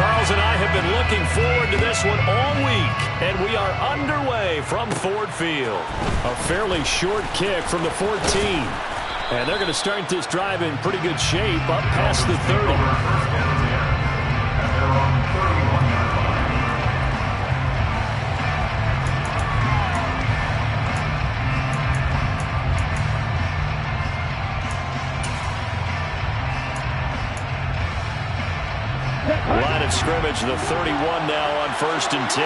Charles and I have been looking forward to this one all week, and we are underway from Ford Field. A fairly short kick from the 14. And they're going to start this drive in pretty good shape up past the 30. Line of scrimmage, the 31 now on 1st and 10.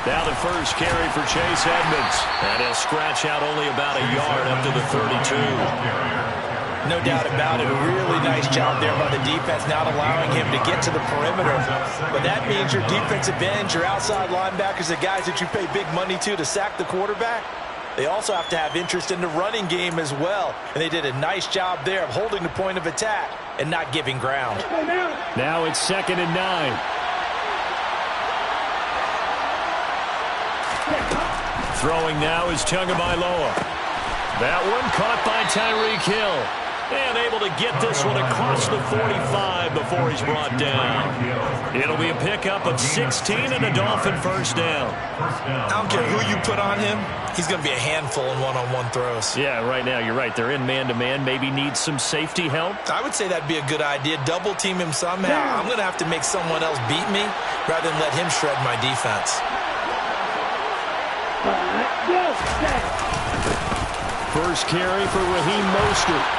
Now the first carry for Chase Edmonds. And he'll scratch out only about a yard up to the 32. No doubt about it. A really nice job there by the defense, not allowing him to get to the perimeter. But that means your defensive ends, your outside linebackers, the guys that you pay big money to sack the quarterback, they also have to have interest in the running game as well. And they did a nice job there of holding the point of attack and not giving ground. Now it's 2nd and 9. Throwing now is Tagovailoa. That one caught by Tyreek Hill. And able to get this one across the 45 before he's brought down. It'll be a pickup of 16 and a Dolphin first down. I don't care who you put on him. He's going to be a handful in one-on-one throws. Yeah, right now you're right. They're in man-to-man. Maybe need some safety help. I would say that'd be a good idea. Double team him somehow. I'm going to have to make someone else beat me rather than let him shred my defense. First carry for Raheem Mostert.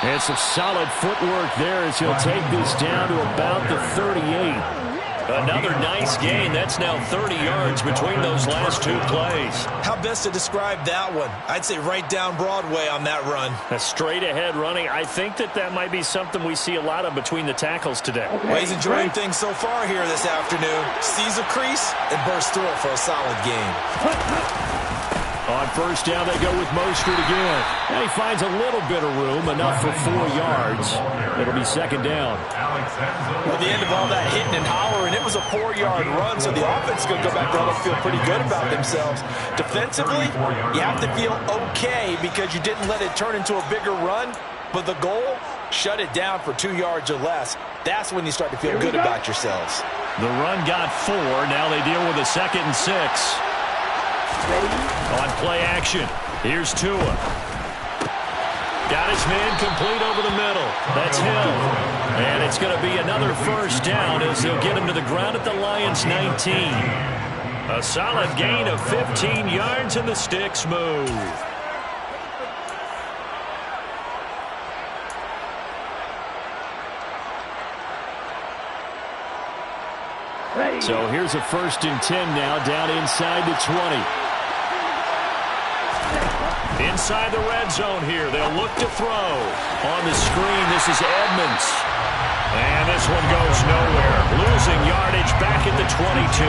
And some solid footwork there as he'll take this down to about the 38. Another nice gain. That's now 30 yards between those last two plays. How best to describe that one? I'd say right down Broadway on that run. A straight-ahead running. I think that might be something we see a lot of between the tackles today. Well, he's enjoying things so far here this afternoon. Sees a crease and bursts through it for a solid gain. On first down, they go with Mostert again. And he finds a little bit of room, enough for 4 yards. It'll be 2nd down. Well, the end of all that hitting and hollering, it was a 4-yard run, so the offense is going to go back down and feel pretty good about themselves. Defensively, you have to feel okay because you didn't let it turn into a bigger run, but the goal, shut it down for 2 yards or less. That's when you start to feel good about yourselves. The run got 4. Now they deal with a 2nd and 6. On play action, here's Tua. Got his man complete over the middle. That's Hill. And it's going to be another first down as they'll get him to the ground at the Lions' 19. A solid gain of 15 yards and the sticks move. So here's a 1st and 10 now down inside the 20. Inside the red zone here. They'll look to throw. On the screen, this is Edmonds. And this one goes nowhere. Losing yardage back at the 22.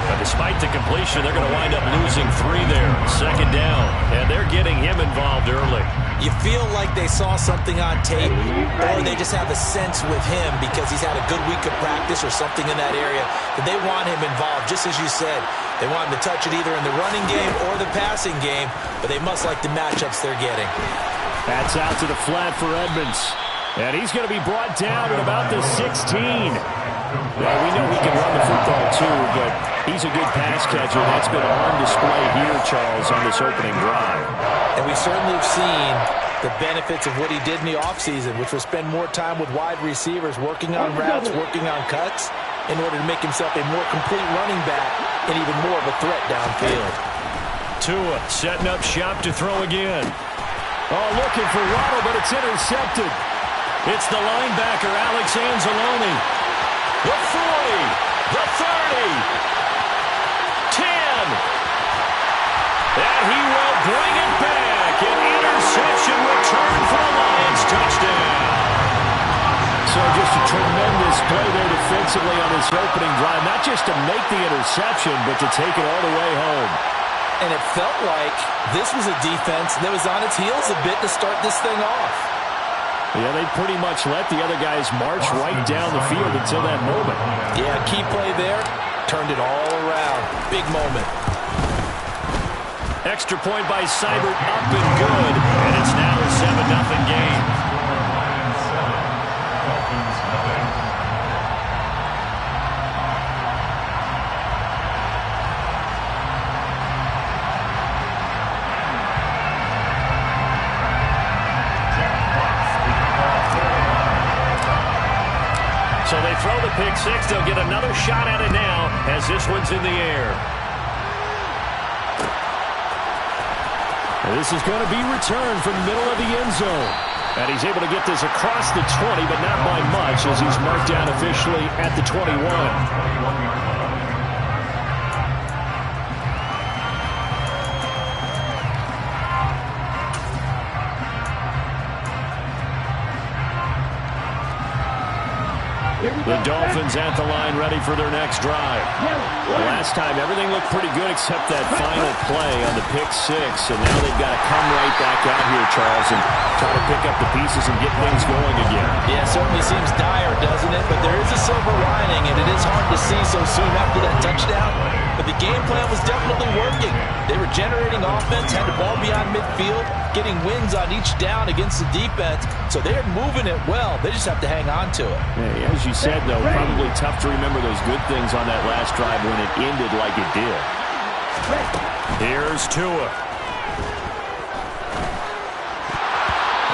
But despite the completion, they're going to wind up losing 3 there. 2nd down. And they're getting him involved early. You feel like they saw something on tape, or they just have a sense with him because he's had a good week of practice or something in that area that they want him involved, just as you said. They want him to touch it either in the running game or the passing game, but they must like the matchups they're getting. That's out to the flat for Edmonds. And he's going to be brought down at about the 16. Well, we know he can run the football too, but he's a good pass catcher. That's been on display here, Charles, on this opening drive. And we certainly have seen the benefits of what he did in the offseason, which was spend more time with wide receivers, working on routes, working on cuts, in order to make himself a more complete running back and even more of a threat downfield. Tua setting up shop to throw again. Oh, looking for Ruffle, but it's intercepted. It's the linebacker, Alex Anzalone. The 40, the 30, 10. And he will bring it back. An interception return for the Lions touchdown. So just a tremendous play there defensively on this opening drive. Not just to make the interception, but to take it all the way home. And it felt like this was a defense that was on its heels a bit to start this thing off. Yeah, they pretty much let the other guys march right down the field until that moment. Yeah, key play there. Turned it all around. Big moment. Extra point by Seibert, up and good. And it's now a 7-0 game. So they throw the pick six. They'll get another shot at it now as this one's in the air. And this is going to be returned from the middle of the end zone. And he's able to get this across the 20, but not by much as he's marked down officially at the 21. The Dolphins at the line ready for their next drive. Last time, everything looked pretty good except that final play on the pick six. And now they've got to come right back out here, Charles, and try to pick up the pieces and get things going again. Yeah, it certainly seems dire, doesn't it? But there is a silver lining, and it is hard to see so soon after that touchdown. But the game plan was definitely working. They were generating offense, had the ball beyond midfield, getting wins on each down against the defense. So they're moving it well. They just have to hang on to it. Yeah, as you said, though, probably tough to remember those good things on that last drive when it ended like it did. Here's Tua.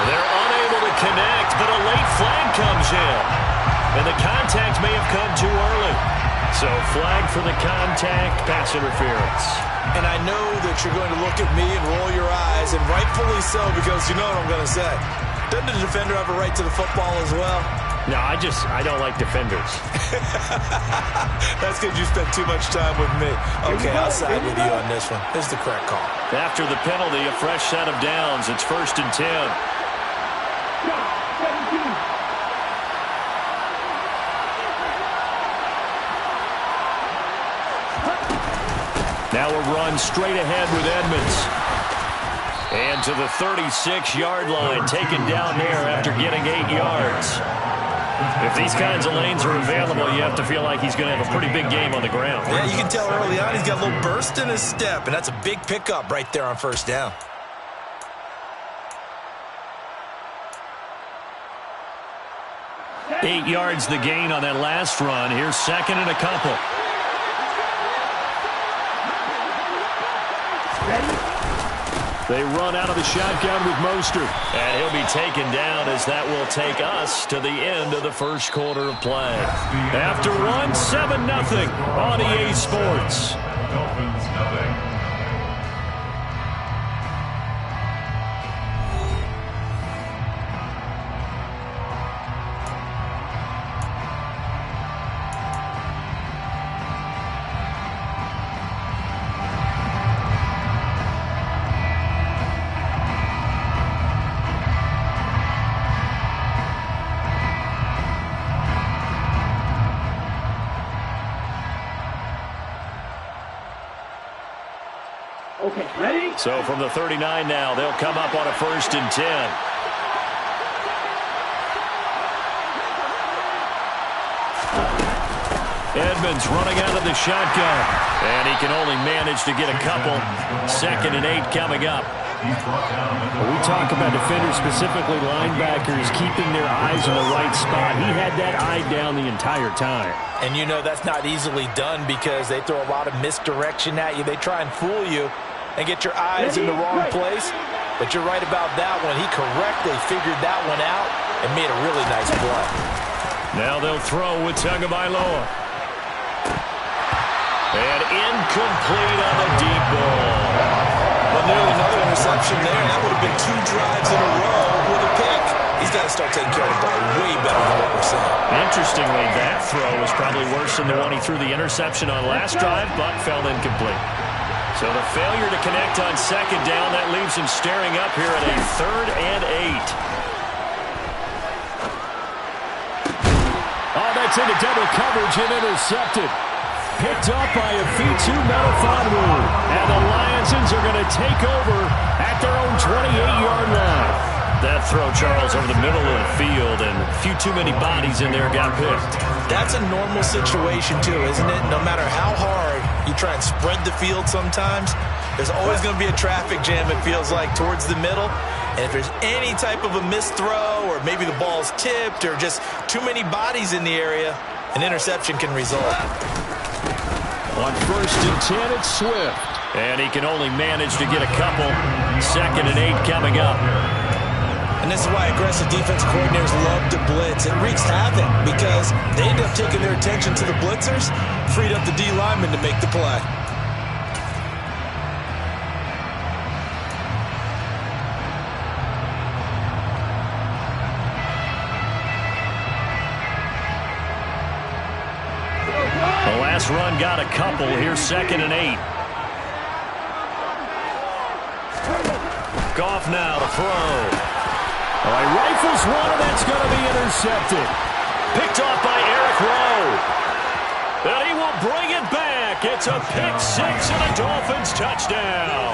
They're unable to connect, but a late flag comes in. And the contact may have come too early. So flag for the contact, pass interference. And I know that you're going to look at me and roll your eyes, and rightfully so, because you know what I'm going to say. Doesn't the defender have a right to the football as well? No, I don't like defenders. That's because you spent too much time with me. Okay, I'll side with you on this one. This is the correct call. After the penalty, a fresh set of downs. It's 1st and 10. Now a run straight ahead with Edmonds. And to the 36-yard line, taken down there after getting 8 yards. If these kinds of lanes are available, you have to feel like he's going to have a pretty big game on the ground. Yeah, you can tell early on he's got a little burst in his step, and that's a big pickup right there on 1st down. Eight yards the gain on that last run. Here's 2nd and a couple. They run out of the shotgun with Mostert. And he'll be taken down as that will take us to the end of the first quarter of play. After one, 7-0 on EA Sports. Okay, ready? So from the 39 now, they'll come up on a 1st and 10. Edmonds running out of the shotgun. And he can only manage to get a couple. 2nd and 8 coming up. When we talk about defenders, specifically linebackers, keeping their eyes in the right spot. He had that eye down the entire time. And you know that's not easily done because they throw a lot of misdirection at you. They try and fool you and get your eyes in the wrong place. But you're right about that one. He correctly figured that one out and made a really nice play. Now they'll throw with Tagovailoa. And incomplete on the deep ball. Well, nearly another interception there. That would have been 2 drives in a row with a pick. He's got to start taking care of the ball way better than what we're seeing. Interestingly, that throw was probably worse than the one he threw the interception on last drive, but fell incomplete. So the failure to connect on 2nd down, that leaves him staring up here at a 3rd and 8. Oh, that's into double coverage and intercepted. Picked up by Afitu Melifonwu. And the Lionsons are going to take over at their own 28-yard line. That throw, Charles, over the middle of the field, and a few too many bodies in there got picked. That's a normal situation, too, isn't it? No matter how hard you try and spread the field sometimes, there's always going to be a traffic jam, it feels like, towards the middle. And if there's any type of a missed throw, or maybe the ball's tipped, or just too many bodies in the area, an interception can result. On 1st and 10, it's Swift. And he can only manage to get a couple. 2nd and 8 coming up. And this is why aggressive defense coordinators love to blitz. It wreaks havoc because they end up taking their attention to the blitzers, freed up the D lineman to make the play. The last run got a couple. Here's 2nd and 8. Goff now to throw. Oh, he rifles one, and that's going to be intercepted. Picked off by Eric Rowe. And he will bring it back. It's a pick six and a Dolphins touchdown.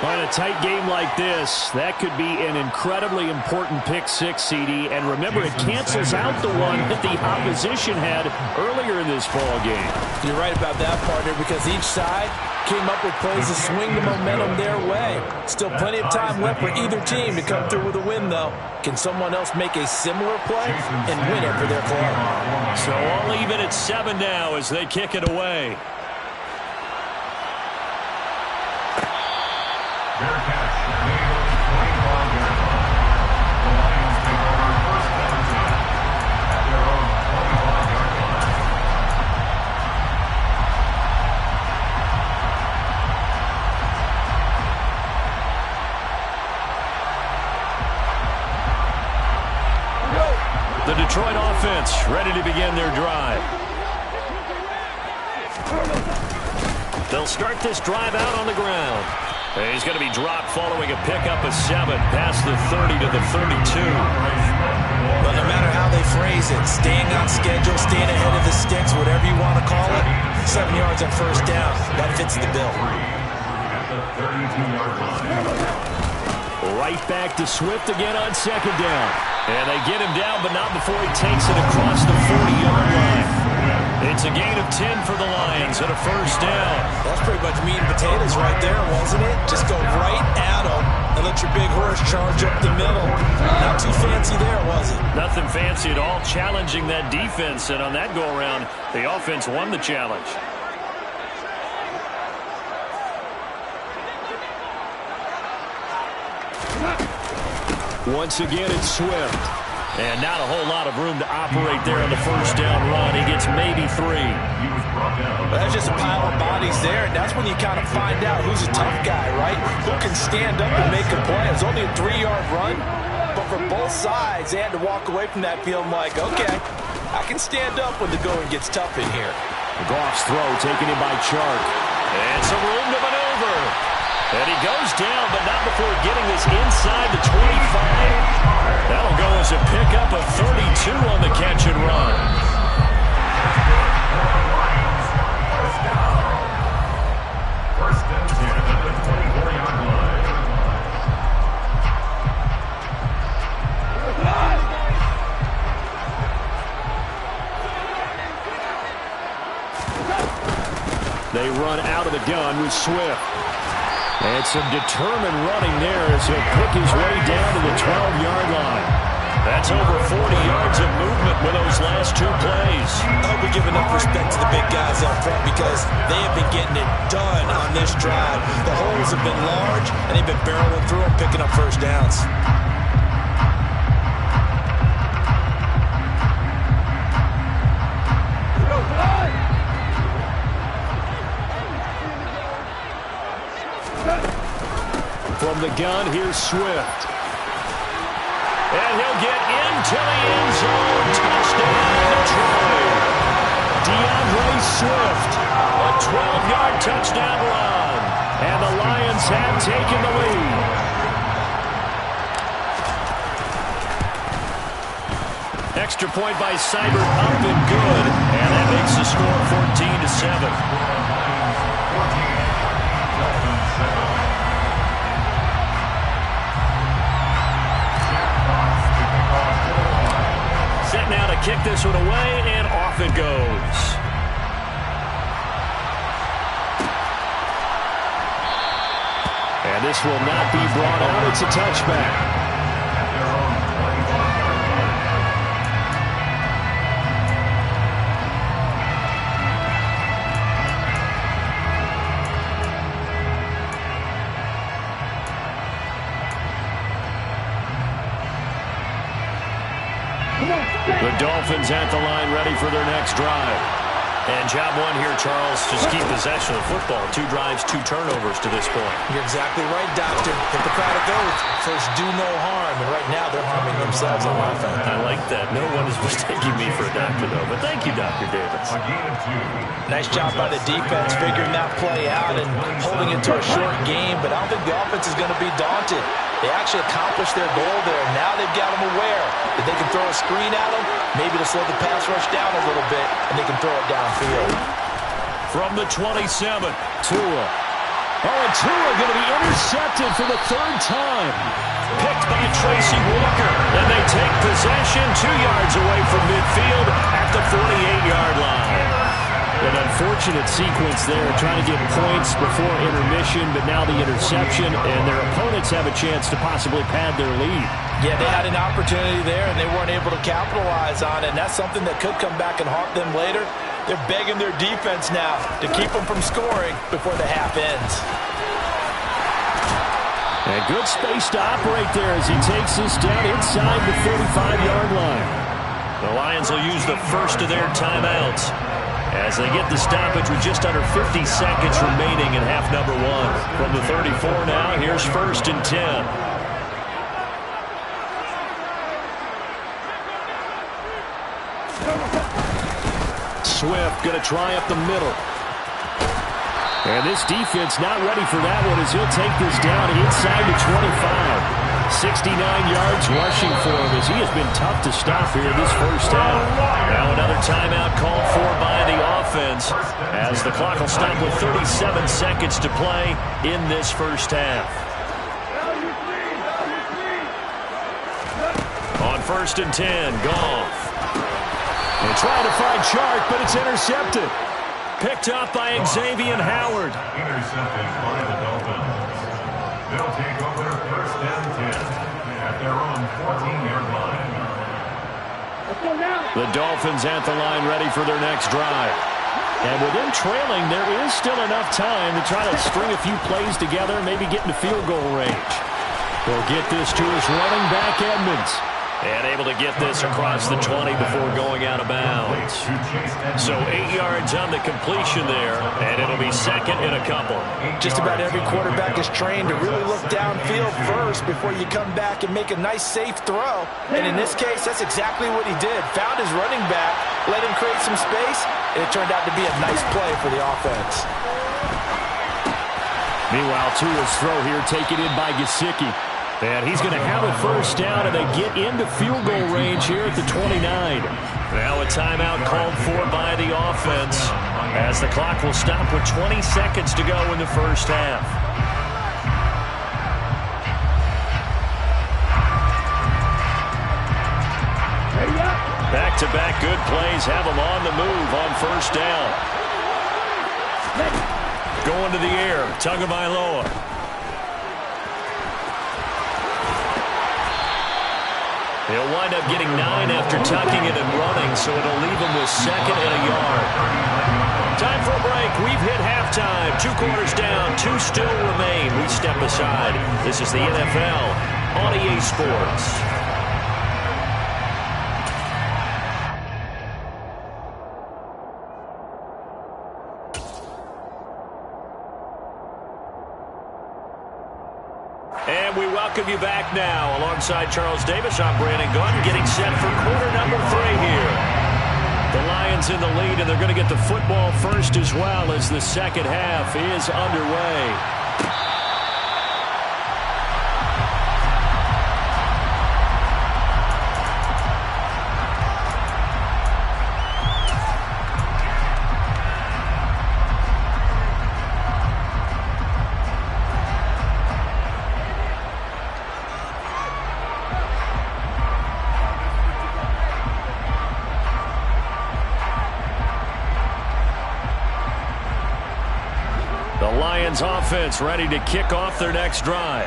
On a tight game like this, that could be an incredibly important pick six, CD. And remember, it cancels out the one that the opposition had earlier in this ball game. You're right about that, partner, because each side came up with plays to swing the momentum their way. Still plenty of time left for either team to come through with a win, though. Can someone else make a similar play and win it for their club? So all even at 7 now as they kick it away. The Detroit offense ready to begin their drive. They'll start this drive out on the ground. He's going to be dropped following a pickup of 7 past the 30 to the 32. But no matter how they phrase it, staying on schedule, staying ahead of the sticks, whatever you want to call it, 7 yards on first down, that fits the bill. Right back to Swift again on 2nd down. And they get him down, but not before he takes it across the 40-yard line. It's a gain of 10 for the Lions and a first down. That's pretty much meat and potatoes right there, wasn't it? Just go right at them and let your big horse charge up the middle. Not too fancy there, was it? Nothing fancy at all, challenging that defense. And on that go-around, the offense won the challenge. Once again, it's Swift. And not a whole lot of room to operate there on the first down run. He gets maybe 3. Well, that's just a pile of bodies there, and that's when you kind of find out who's a tough guy, right? Who can stand up and make a play. It was only a 3-yard run, but for both sides, they had to walk away from that feeling like, okay, I can stand up when the going gets tough in here. Goff's throw taken in by Chark. And some room to maneuver. And he goes down, but not before getting this inside the 25. That'll go as a pickup of 32 on the catch and run. First and 10 at the 24-yard line. They run out of the gun with Swift. And some determined running there as he'll pick his way down to the 12-yard line. That's over 40 yards of movement with those last 2 plays. I hope we give enough respect to the big guys up front because they have been getting it done on this drive. The holes have been large, and they've been barreling through them, picking up first downs. From the gun, here's Swift. And he'll get into the end zone. Touchdown, Detroit. DeAndre Swift. A 12-yard touchdown run. And the Lions have taken the lead. Extra point by Seibert up and good. And that makes the score 14-7. Set now to kick this one away, and off it goes. And this will not be brought out. It's a touchback. The Dolphins at the line ready for their next drive. And job one here, Charles, just keep possession of the football. 2 drives, 2 turnovers to this point. You're exactly right, Doctor. Hippocratic oath. First, do no harm. And right now, they're harming themselves on offense. I like that. No one is mistaking me for a doctor, though. But thank you, Dr. Davis. Nice job by the defense figuring that play out and holding it to a short game. But I don't think the offense is going to be daunted. They actually accomplished their goal there. Now they've got them aware that they can throw a screen at them, maybe to slow the pass rush down a little bit, and they can throw it downfield. From the 27, Tua. Oh, and Tua going to be intercepted for the 3rd time. picked by Tracy Walker. And they take possession 2 yards away from midfield at the 48-yard line. An unfortunate sequence there, trying to get points before intermission, but now the interception, and their opponents have a chance to possibly pad their lead. Yeah, they had an opportunity there, and they weren't able to capitalize on it, and that's something that could come back and haunt them later. They're begging their defense now to keep them from scoring before the half ends. And good space to operate there as he takes this down inside the 35-yard line. The Lions will use the first of their timeouts as they get the stoppage with just under 50 seconds remaining in half number 1. From the 34 now, here's 1st and 10. Swift going to try up the middle. And this defense not ready for that one as he'll take this down inside the 25. 69 yards rushing for him as he has been tough to stop here this first half. Now another timeout called for by the offense as the clock will stop with 37 seconds to play in this first half. On 1st and 10, Goff. They're trying to find Chark, but it's intercepted. Picked up by Xavier Howard. Intercepted by the Dolphins. They'll take over 1st and 10 at their own 14-yard line. The Dolphins at the line ready for their next drive. And with them trailing, there is still enough time to try to string a few plays together, maybe get into field goal range. They'll get this to his running back, Edmonds. And able to get this across the 20 before going out of bounds. So 8 yards on the completion there, and it'll be 2nd and a couple. Just about every quarterback is trained to really look downfield first before you come back and make a nice, safe throw. And in this case, that's exactly what he did. Found his running back, let him create some space, and it turned out to be a nice play for the offense. Meanwhile, Tua's throw here taken in by Gesicki. And he's going to have a first down, and they get into field goal range here at the 29. Now a timeout called for by the offense as the clock will stop with 20 seconds to go in the first half. Back-to-back good plays have them on the move on first down. Going to the air, Tagovailoa. He'll wind up getting 9 after tucking it and running, so it'll leave him with 2nd and a yard. Time for a break. We've hit halftime. 2 quarters down, 2 still remain. We step aside. This is the NFL on EA Sports. And we welcome you back now. Alongside Charles Davis, I'm Brandon Gordon, getting set for quarter number 3 here. The Lions in the lead, and they're going to get the football first as well as the second half is underway. Offense ready to kick off their next drive.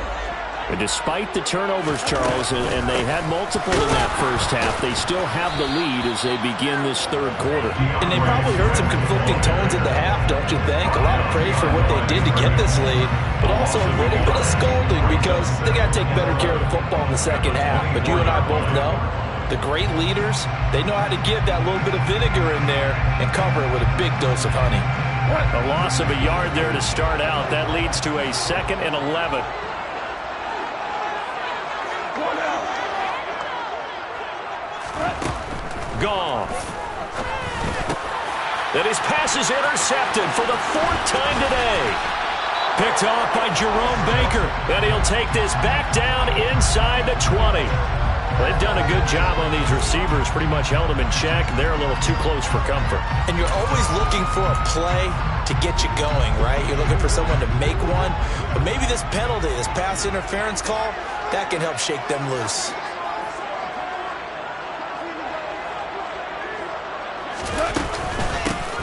And despite the turnovers, Charles, and they had multiple in that first half, they still have the lead as they begin this 3rd quarter. And they probably heard some conflicting tones at the half, don't you think? A lot of praise for what they did to get this lead, but also a little bit of scolding because they got to take better care of the football in the second half. But you and I both know The great leaders, they know how to give that little bit of vinegar in there and cover it with a big dose of honey. A loss of a yard there to start out. That leads to a 2nd and 11. Goff. And his pass is intercepted for the 4th time today. Picked off by Jerome Baker. And he'll take this back down inside the 20. They've done a good job on these receivers. Pretty much held them in check. They're a little too close for comfort. And you're always looking for a play to get you going, right? You're looking for someone to make one. But maybe this penalty, this pass interference call, that can help shake them loose.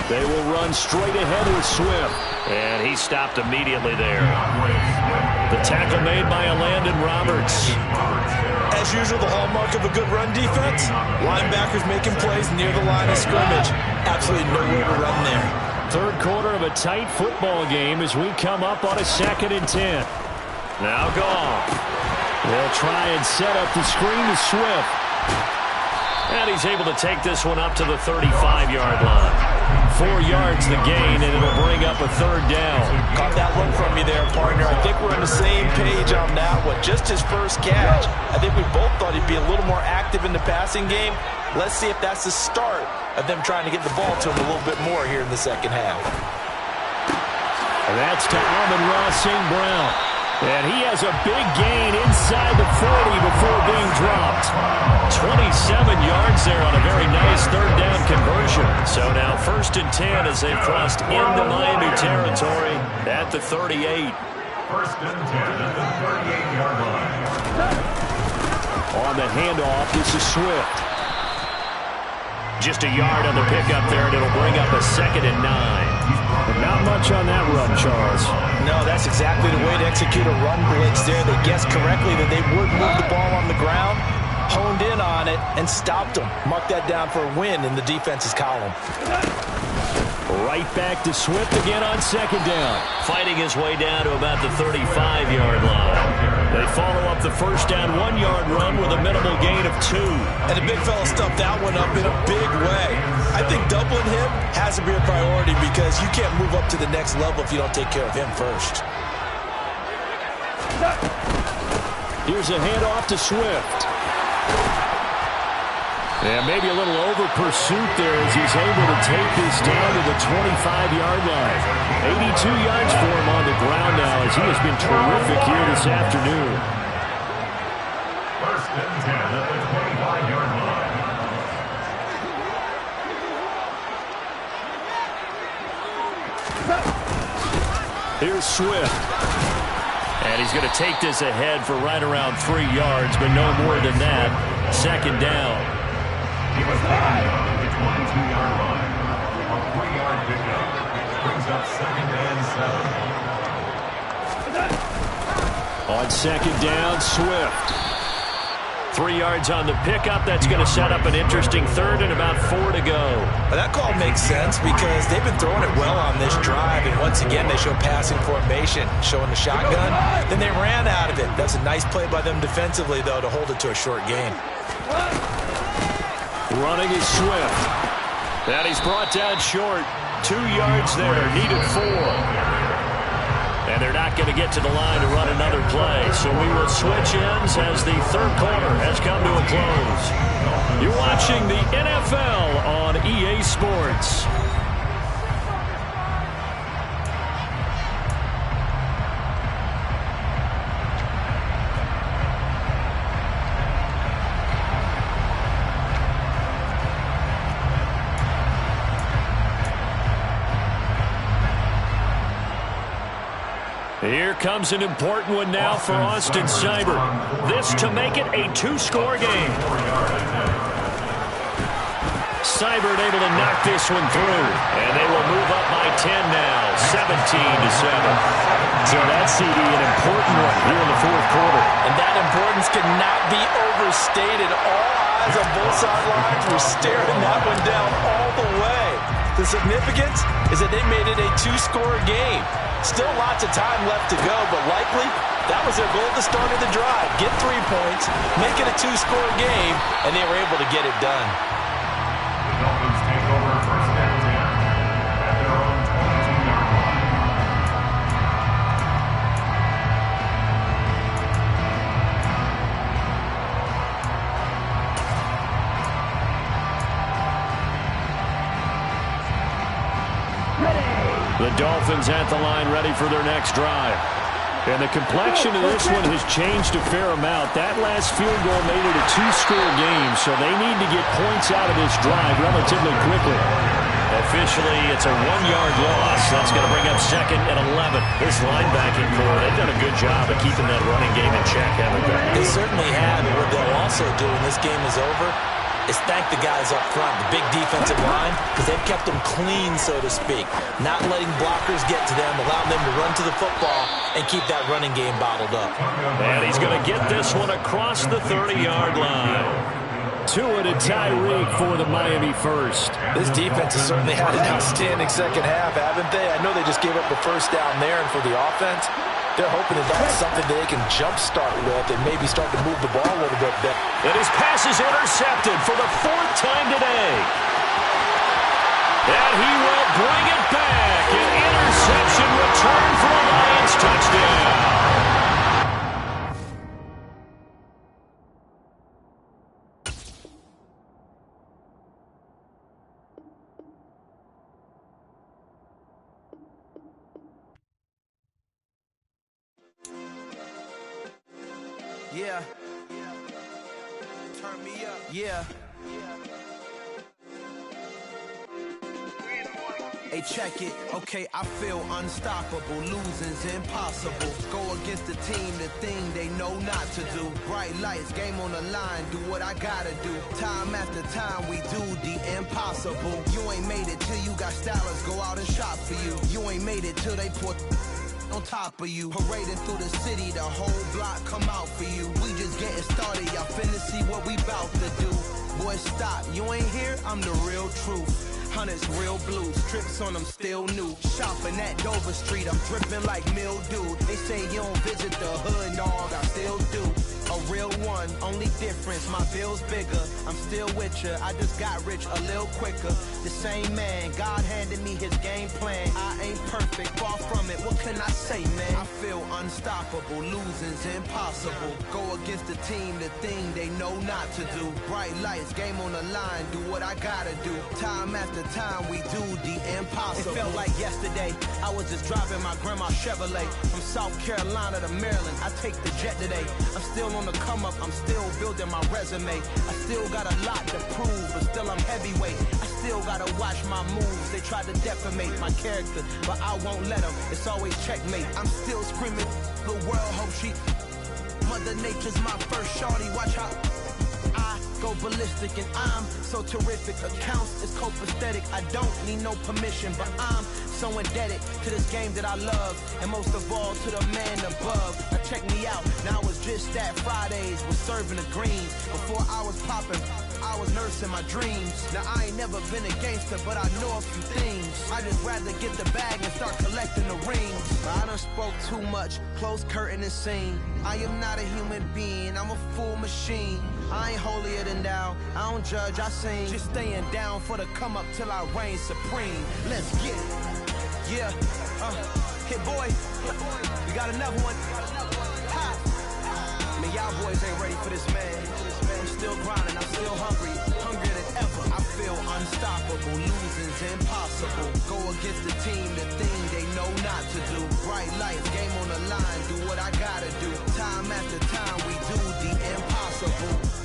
They will run straight ahead with Swift. And he stopped immediately there. The tackle made by Landon Roberts. As usual, the hallmark of a good run defense, linebackers making plays near the line of scrimmage. Absolutely nowhere to run there. Third quarter of a tight football game as we come up on a 2nd and 10. Now Goff. They'll try and set up the screen to Swift. And he's able to take this one up to the 35-yard line. 4 yards the gain, and it'll bring up a 3rd down. Caught that look from you there, partner. I think we're on the same page on that one. Just his first catch. I think we both thought he'd be a little more active in the passing game. Let's see if that's the start of them trying to get the ball to him a little bit more here in the second half. And that's to Amon-Ra St. Brown. And he has a big gain inside the 40 before being dropped. 27 yards there on a very nice 3rd down conversion. So now 1st and 10 as they've crossed into Miami territory at the 38. 1st and 10 at the 38-yard line. On the handoff, this is Swift. Just a yard on the pickup there, and it'll bring up a 2nd and 9. But not much on that run, Charles. No, that's exactly the way to execute a run blitz there. They guessed correctly that they would move the ball on the ground, honed in on it, and stopped them. Mark that down for a win in the defense's column. Right back to Swift again on 2nd down. Fighting his way down to about the 35-yard line. They follow up the 1st down 1-yard run with a minimal gain of 2. And the big fella stuffed that one up in a big way. I think doubling him has to be a priority because you can't move up to the next level if you don't take care of him first. Here's a handoff to Swift. And maybe a little over pursuit there as he's able to take this down to the 25-yard line. 82 yards for him on the ground now as he has been terrific here this afternoon. 1st and 10 at the 25-yard line. Here's Swift. And he's going to take this ahead for right around 3 yards, but no more than that. 2nd down. He was taken down at the 22-yard line. A 3-yard pickup brings up 2nd and 7. On 2nd down, Swift. 3 yards on the pickup. That's going to set up an interesting 3rd and about 4 to go. Well, that call makes sense because they've been throwing it well on this drive, and once again they show passing formation, showing the shotgun. Then they ran out of it. That's a nice play by them defensively, though, to hold it to a short gain. Running is Swift. That he's brought down short. 2 yards there, needed 4. And they're not going to get to the line to run another play. So we will switch ends as the 3rd quarter has come to a close. You're watching the NFL on EA Sports. Here comes an important one now for Austin Seibert. This to make it a 2-score game. Seibert able to knock this one through. And they will move up by 10 now, 17-7. So that's, CD, an important one here in the 4th quarter. And that importance cannot be overstated. All eyes on both sidelines were staring that one down all the way. The significance is that they made it a two-score game. Still lots of time left to go, but likely that was their goal at the start of the drive. Get 3 points, make it a two-score game, and they were able to get it done. The Dolphins take over first and 10 at their own 22-yard line. The Dolphins at the line ready for their next drive. And the complexion of this one has changed a fair amount. That last field goal made it a two-score game, so they need to get points out of this drive relatively quickly. Officially, it's a 1-yard loss. That's going to bring up second and 11. This linebacking core, they've done a good job of keeping that running game in check, haven't they? They certainly have, and what they'll also do when this game is over is thank the guys up front, the big defensive line, because they've kept them clean, so to speak. Not letting blockers get to them, allowing them to run to the football and keep that running game bottled up. And he's going to get this one across the 30-yard line. Tua to Tyreek for the Miami first. This defense has certainly had an outstanding second half, haven't they? I know they just gave up the first down there, and for the offense, they're hoping that that's something that they can jumpstart with and maybe start to move the ball a little bit better. And his pass is intercepted for the 4th time today. And he will bring it back. An interception return for a Lions touchdown. Yeah. Turn me up. Yeah. Hey, check it. Okay, I feel unstoppable. Losing's impossible. Go against the team, the thing they know not to do. Bright lights, game on the line. Do what I gotta do. Time after time, we do the impossible. You ain't made it till you got stylers go out and shop for you. You ain't made it till they put on top of you. Parading through the city, the whole block come out for you. We just getting started, y'all finna see what we bout to do. Boy, stop, you ain't here, I'm the real truth. Hunters, real blue, strips on them still new. Shopping at Dover Street, I'm dripping like mildew. They say you don't visit the hood, dog, I still do. A real one, only difference, my bill's bigger. I'm still with ya, I just got rich a little quicker. The same man, God handed me his game plan. I ain't perfect, far from it, what can I say, man? I feel unstoppable, losing's impossible. Go against the team, the thing they know not to do. Bright lights, game on the line, do what I gotta do. Time after time, we do the impossible. It felt like yesterday, I was just driving my grandma's Chevrolet. From South Carolina to Maryland, I take the jet today. I'm still on the come up, I'm still building my resume. I still got a lot to prove, but still I'm heavyweight. I still gotta watch my moves. They try to defamate my character, but I won't let them. It's always checkmate. I'm still screaming, the world hope she. Mother Nature's my first shorty, watch how I go ballistic, and I'm so terrific. Accounts is copacetic. I don't need no permission, but I'm so indebted to this game that I love, and most of all to the man above. Now check me out, now it's just that Fridays was serving the greens. Before I was popping, I was nursing my dreams. Now I ain't never been a gangster, but I know a few things. I just rather get the bag and start collecting the rings. But I done spoke too much, close curtain and scene. I am not a human being, I'm a full machine. I ain't holier than thou, I don't judge, I sing. Just staying down for the come up till I reign supreme. Let's get it. Yeah, hit boy, we got another one. Ha. Man, y'all boys ain't ready for this, man. I'm still grinding, I'm still hungry, hungrier than ever. I feel unstoppable, losing's impossible. Go against the team, the thing they know not to do. Bright lights, game on the line, do what I gotta do. Time after time, we do the impossible.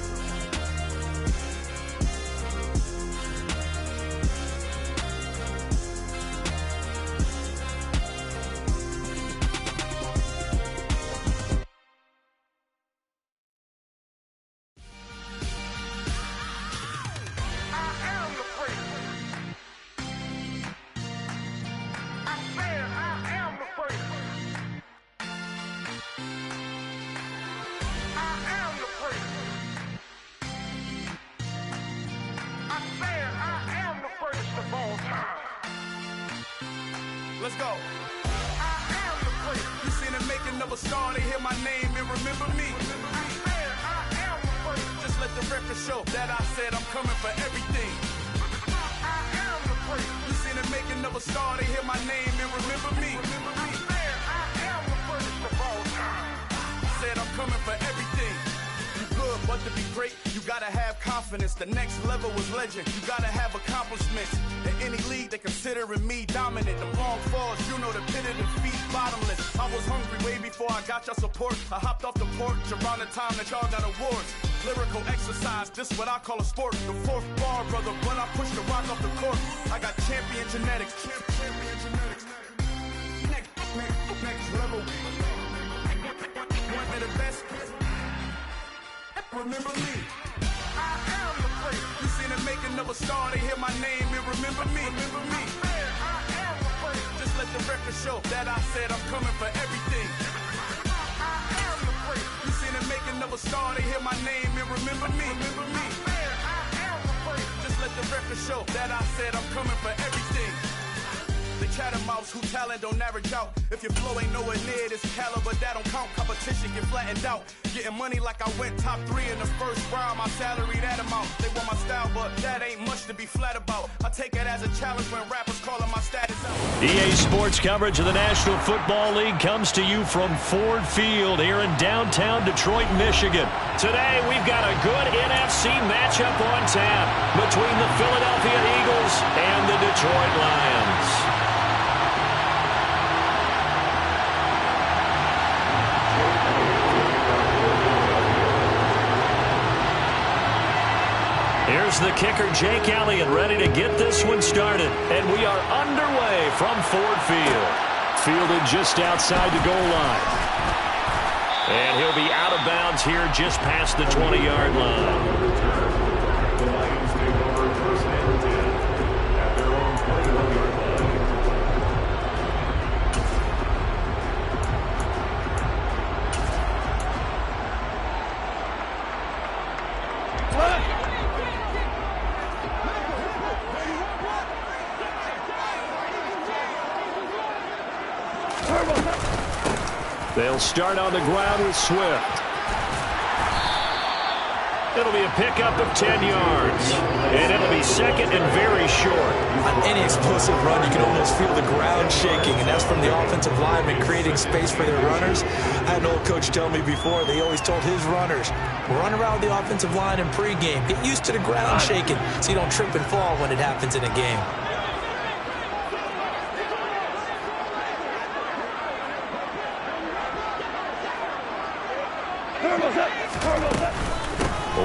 never star, they hear my name and remember me. I am the first. Just let the record show that I said I'm coming for everything. I am the first. You seen the making of a star, they hear my name and remember me. I am the first of all time. Said I'm coming for everything. You good, but to be great, you gotta have confidence. The next level was legend. You gotta have accomplishments. In any league, they considering me dominant. The long falls, you know the pit of defeat, bottomless. I was hungry way before I got your support. I hopped off the porch around the time that y'all got awards. Lyrical exercise, this what I call a sport. The fourth bar, brother, when I push the rock off the court. I got champion genetics. Champion genetics. Next level. One of the best. Remember me. I am the first. You seen the making of a star, they hear my name and remember me. Remember me. I am the first. Just let the record show that I said I'm coming for everything. I am the first. You seen the making of a star, they hear my name and remember me. Remember me. I am the first. Just let the record show that I said I'm coming for everything. The catamounts who talent don't average out. If your flow ain't nowhere near this caliber, that don't count. Competition get flattened out. Getting money like I went top 3 in the first round. My salary that amount. They want my style, but that ain't much to be flat about. I take it as a challenge when rappers calling my status out. EA Sports coverage of the National Football League comes to you from Ford Field here in downtown Detroit, Michigan. Today we've got a good NFC matchup on tap between the Philadelphia Eagles and the Detroit Lions. Here's the kicker, Jake Elliott, ready to get this one started. And we are underway from Ford Field. Fielded just outside the goal line. And he'll be out of bounds here just past the 20-yard line. The Lions take over first and 10 at their own 21-yard line. They'll start on the ground with Swift. It'll be a pickup of 10 yards. And it'll be second and very short. On any explosive run, you can almost feel the ground shaking, and that's from the offensive linemen creating space for their runners. I had an old coach tell me before, they always told his runners, run around the offensive line in pregame. Get used to the ground shaking so you don't trip and fall when it happens in a game.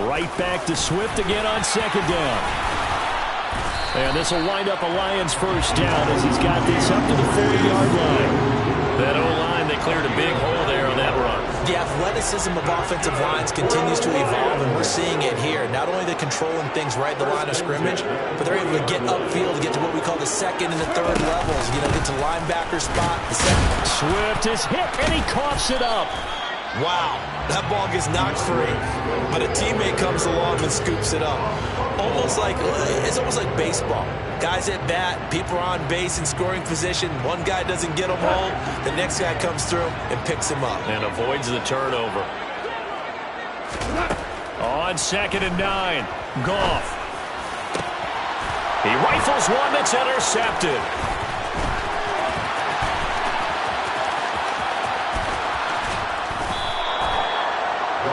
Right back to Swift again on second down. And this will wind up a Lions first down as he's got this up to the 40-yard line. That O-line, they cleared a big hole there on that run. The athleticism of offensive lines continues to evolve, and we're seeing it here. Not only the controlling things right at the line of scrimmage, but they're able to get upfield to get to what we call the second and the third levels. You know, get to linebacker spot. The second. Swift is hit, and he coughs it up. Wow, that ball gets knocked free, but a teammate comes along and scoops it up. It's almost like baseball. Guys at bat, people are on base in scoring position. One guy doesn't get him home, the next guy comes through and picks him up. And avoids the turnover. On second and 9, Goff. He rifles one that's intercepted.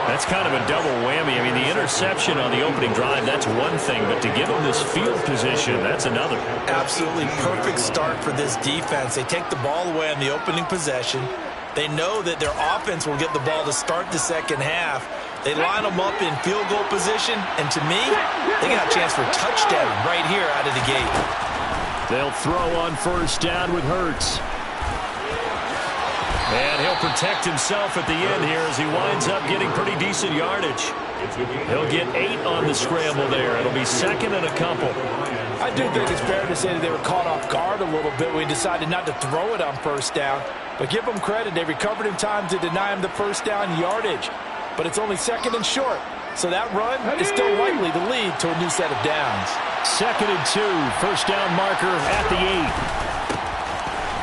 That's kind of a double whammy. I mean, the interception on the opening drive, that's one thing, but to give him this field position, that's another. Absolutely perfect start for this defense. They take the ball away on the opening possession. They know that their offense will get the ball to start the second half. They line them up in field goal position, and to me, they got a chance for a touchdown right here out of the gate. They'll throw on first down with Hurts. And he'll protect himself at the end here as he winds up getting pretty decent yardage. He'll get 8 on the scramble there. It'll be second and a couple. I do think it's fair to say that they were caught off guard a little bit when he decided not to throw it on first down. But give them credit. They recovered in time to deny him the first down yardage. But it's only second and short. So that run is still likely to lead to a new set of downs. Second and 2. First down marker at the 8.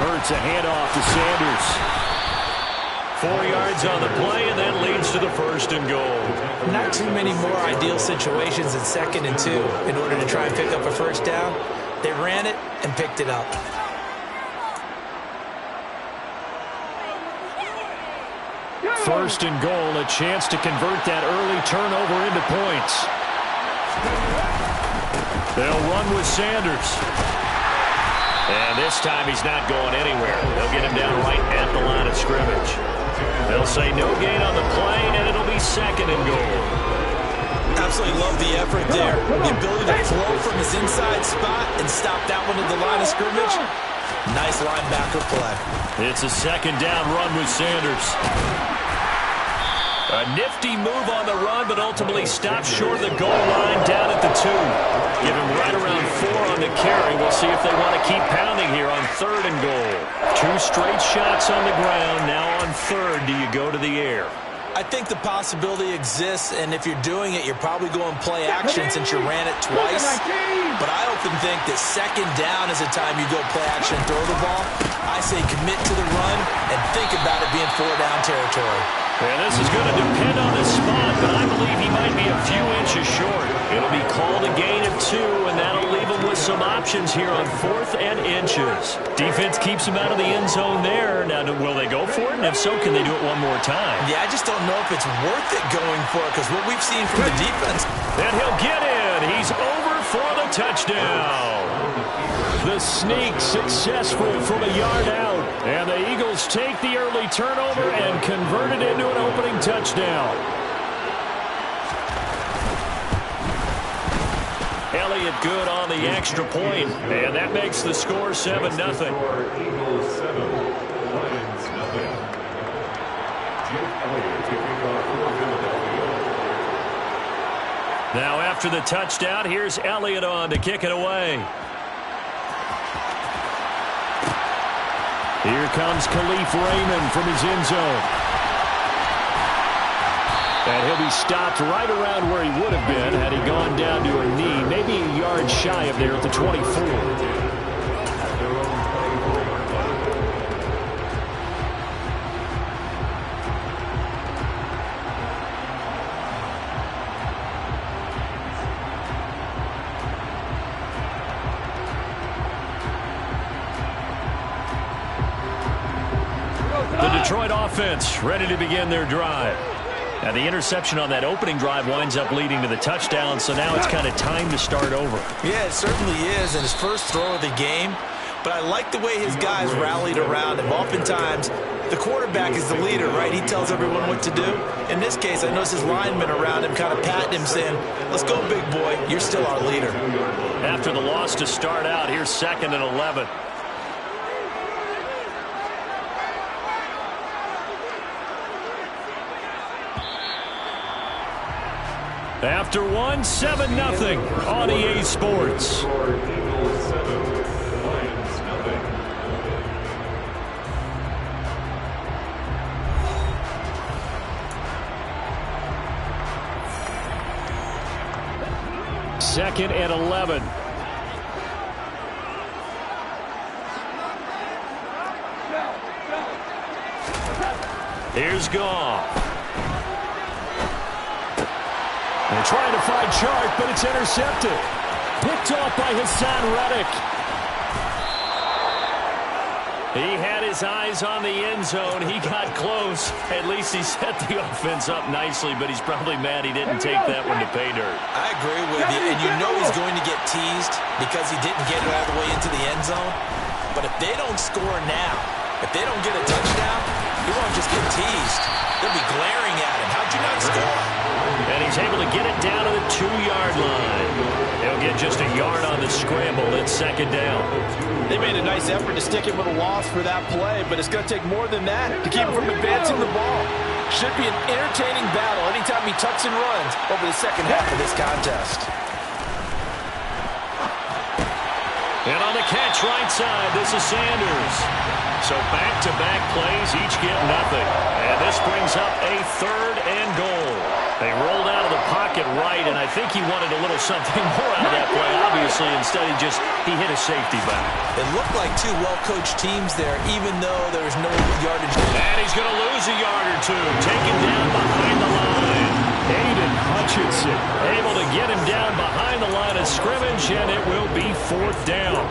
Hurts a handoff to Sanders. 4 yards on the play, and that leads to the first and goal. Not too many more ideal situations in 2nd and 2 in order to try and pick up a first down. They ran it and picked it up. First and goal, a chance to convert that early turnover into points. They'll run with Sanders. And this time he's not going anywhere. They'll get him down right at the line of scrimmage. They'll say no gain on the play, and it'll be 2nd and goal. Absolutely love the effort there. The ability to flow from his inside spot and stop that one at the line of scrimmage. Nice linebacker play. It's a 2nd down run with Sanders. A nifty move on the run, but ultimately stopped short of the goal line down at the 2. Give him right around 4 on the carry. We'll see if they want to keep pounding here on 3rd and goal. 2 straight shots on the ground. Now on 3rd, do you go to the air? I think the possibility exists, and if you're doing it, you're probably going play action since you ran it twice. But I often think that 2nd down is the time you go play action and throw the ball. I say commit to the run and think about it being 4-down territory. And this is going to depend on the spot, but I believe he might be a few inches short. It'll be called a gain of 2, and that'll leave him with some options here on 4th and inches. Defense keeps him out of the end zone there. Now, will they go for it? And if so, can they do it one more time? Yeah, I just don't know if it's worth it going for it, because what we've seen from the defense. And he'll get in. He's over for the touchdown. The sneak successful from a yard out. And the Eagles take the early turnover and convert it into an opening touchdown. Elliott good on the extra point, and that makes the score 7-0. Eagles 7, Lions nothing. Jake Elliott kicking off for Philadelphia. Now after the touchdown, here's Elliott on to kick it away. Here comes Khalif Raymond from his end zone. And he'll be stopped right around where he would have been had he gone down to a knee, maybe a yard shy of there at the 24. The Detroit offense ready to begin their drive. Now the interception on that opening drive winds up leading to the touchdown, so now it's kind of time to start over. Yeah, it certainly is, and his first throw of the game. But I like the way his guys rallied around him. Oftentimes, the quarterback is the leader, right? He tells everyone what to do. In this case, I noticed his linemen around him kind of patting him, saying, let's go, big boy. You're still our leader. After the loss to start out, here's 2nd and 11. After 7-0 on EA Sports. Eagles 7, Lions nothing. Second and 11. Here's Goff. They're trying to find Chart, but it's intercepted. Picked off by Hassan Reddick. He had his eyes on the end zone. He got close. At least he set the offense up nicely, but he's probably mad he didn't take that one to pay dirt. I agree with you, and you know he's going to get teased because he didn't get it all the way into the end zone. But if they don't score now, if they don't get a touchdown, he won't just get teased. They'll be glaring at him. How'd you not score? And he's able to get it down to the 2-yard line. He'll get just a yard on the scramble. It's 2nd down. They made a nice effort to stick him with a loss for that play, but it's going to take more than that to keep him from advancing the ball. Should be an entertaining battle anytime he tucks and runs over the second half of this contest. And on the catch right side, this is Sanders. So back-to-back plays, each get nothing. And this brings up a 3rd and goal. They rolled out of the pocket right, and I think he wanted a little something more out of that play, obviously. Instead, he hit a safety back. It looked like two well-coached teams there, even though there was no yardage. And he's going to lose a yard or two. Taken down behind the line. Aiden Hutchinson able to get him down behind the line of scrimmage, and it will be 4th down.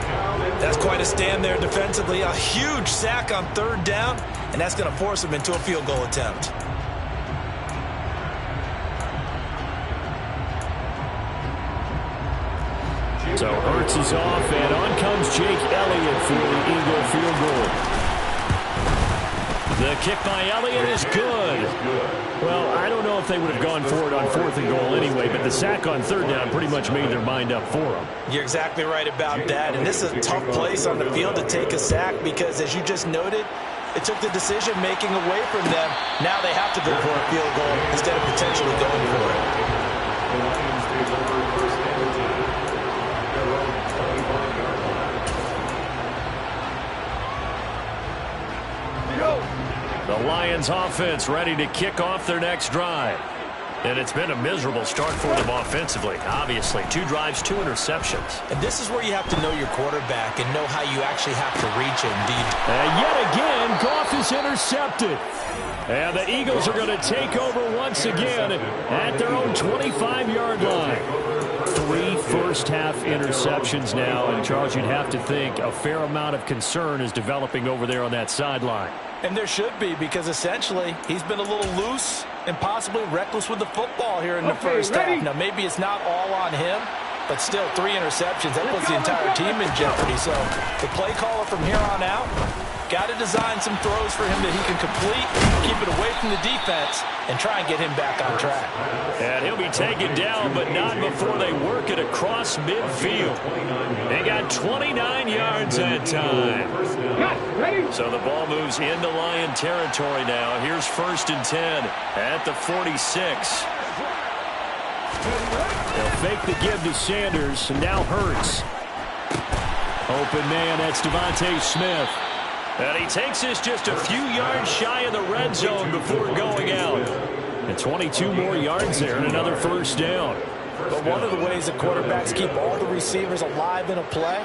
That's quite a stand there defensively. A huge sack on 3rd down, and that's going to force him into a field goal attempt. So Hurts is off, and on comes Jake Elliott for the Eagle field goal. The kick by Elliott is good. Well, I don't know if they would have gone for it on 4th and goal anyway, but the sack on 3rd down pretty much made their mind up for them. You're exactly right about that, and this is a tough place on the field to take a sack because, as you just noted, it took the decision-making away from them. Now they have to go for a field goal instead of potentially going for it. The Lions offense ready to kick off their next drive. And it's been a miserable start for them offensively. Obviously, 2 drives, 2 interceptions. And this is where you have to know your quarterback and know how you actually have to reach him. And yet again, Goff is intercepted. And the Eagles are going to take over once again at their own 25-yard line. 3 first-half interceptions now. And, Charles, you'd have to think a fair amount of concern is developing over there on that sideline. And there should be, because essentially he's been a little loose and possibly reckless with the football here in the first half. Now, maybe it's not all on him, but still 3 interceptions. That puts the entire team in jeopardy. So the play caller from here on out got to design some throws for him that he can complete, keep it away from the defense, and try and get him back on track. And he'll be taken down, but not before they work it across midfield. They got 29 yards that time. So the ball moves into Lion territory now. Here's 1st and 10 at the 46. They'll fake the give to Sanders, and now Hurts. Open man, that's Devontae Smith. And he takes this just a few yards shy of the red zone before going out. And 22 more yards there and another 1st down. But one of the ways that quarterbacks keep all the receivers alive in a play,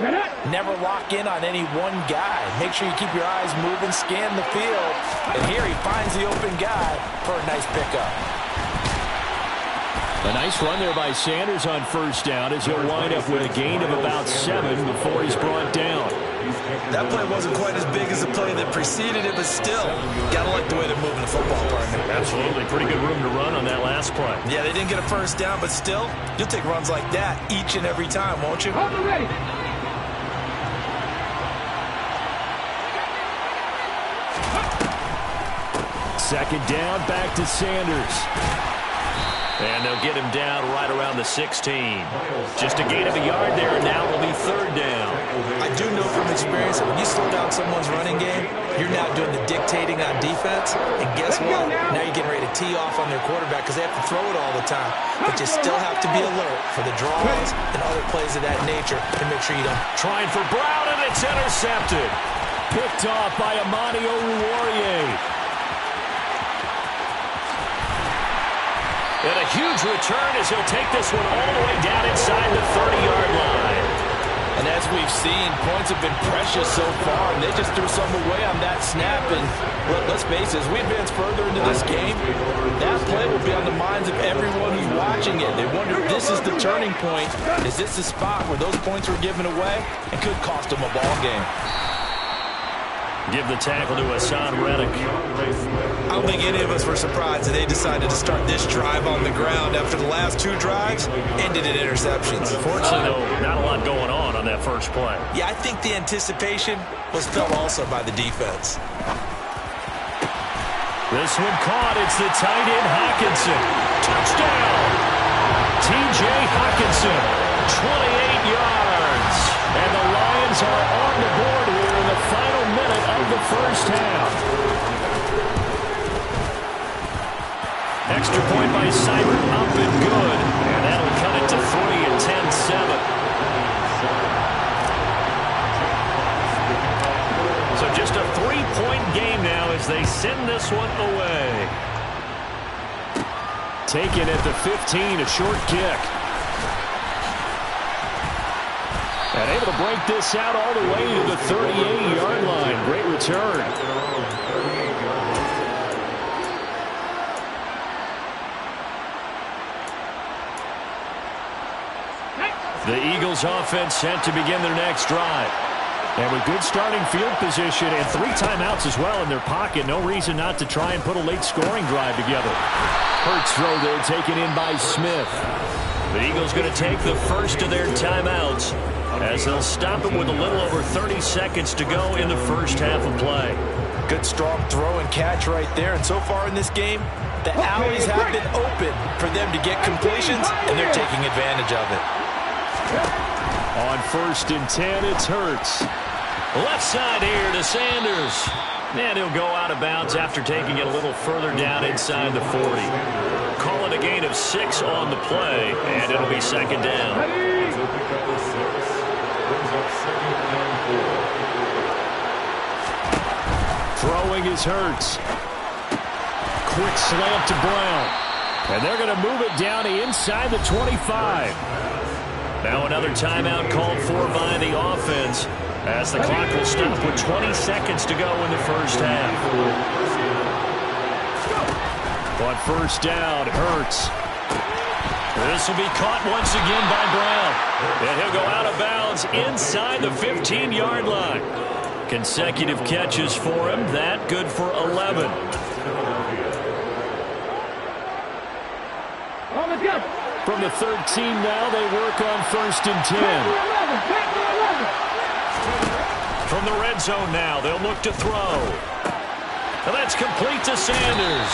never lock in on any one guy. Make sure you keep your eyes moving, scan the field. And here he finds the open guy for a nice pickup. A nice run there by Sanders on 1st down as he'll wind up with a gain of about 7 before he's brought down. That play wasn't quite as big as the play that preceded it, but still, gotta like the way they're moving the football, partner. Absolutely. Pretty good room to run on that last play. Yeah, they didn't get a 1st down, but still, you'll take runs like that each and every time, won't you? Ready. 2nd down, back to Sanders. And they'll get him down right around the 16. Just a gain of a yard there, and now it'll be 3rd down. I do know from experience that when you slow down someone's running game, you're now doing the dictating on defense. And guess what? Now you're getting ready to tee off on their quarterback because they have to throw it all the time. But you still have to be alert for the draws and other plays of that nature to make sure you don't. Trying for Brown, and it's intercepted. Picked off by Amani Oruwariye. And a huge return as he'll take this one all the way down inside the 30-yard line. And as we've seen, points have been precious so far, and they just threw some away on that snap. And let's face it, as we advance further into this game, that play will be on the minds of everyone who's watching it. They wonder if this is the turning point. Is this the spot where those points were given away and could cost them a ball game? Give the tackle to Hassan Reddick. I don't think any of us were surprised that they decided to start this drive on the ground after the last 2 drives ended in interceptions. Unfortunately, though, not a lot going on that first play. Yeah, I think the anticipation was felt also by the defense. This one caught. It's the tight end Hockenson. Touchdown! T.J. Hockenson, 28 yards. And the Lions are on the board here in the final minute of the first half. Extra point by Seibert, up and good. And that'll cut it to 3 and 10-7. So just a 3-point game now as they send this one away. Taken at the 15, a short kick. And able to break this out all the way to the 38-yard line. Great return. The Eagles offense set to begin their next drive. And with good starting field position and 3 timeouts as well in their pocket, no reason not to try and put a late scoring drive together. Hurts throw there taken in by Smith. The Eagles going to take the first of their timeouts as they'll stop it with a little over 30 seconds to go in the first half of play. Good strong throw and catch right there. And so far in this game, the alleys have been open for them to get completions, and they're taking advantage of it. On 1st and 10, it's Hurts. Left side here to Sanders. And he'll go out of bounds after taking it a little further down inside the 40. Call it a gain of 6 on the play, and it'll be second down. Throwing is Hurts. Quick slant to Brown. And they're going to move it down to inside the 25. Now another timeout called for by the offense as the clock will stop with 20 seconds to go in the first half. On 1st down, Hurts. This will be caught once again by Brown. And he'll go out of bounds inside the 15-yard line. Consecutive catches for him. That good for 11. From the 13 now, they work on 1st and 10. From the red zone now, they'll look to throw. And that's complete to Sanders.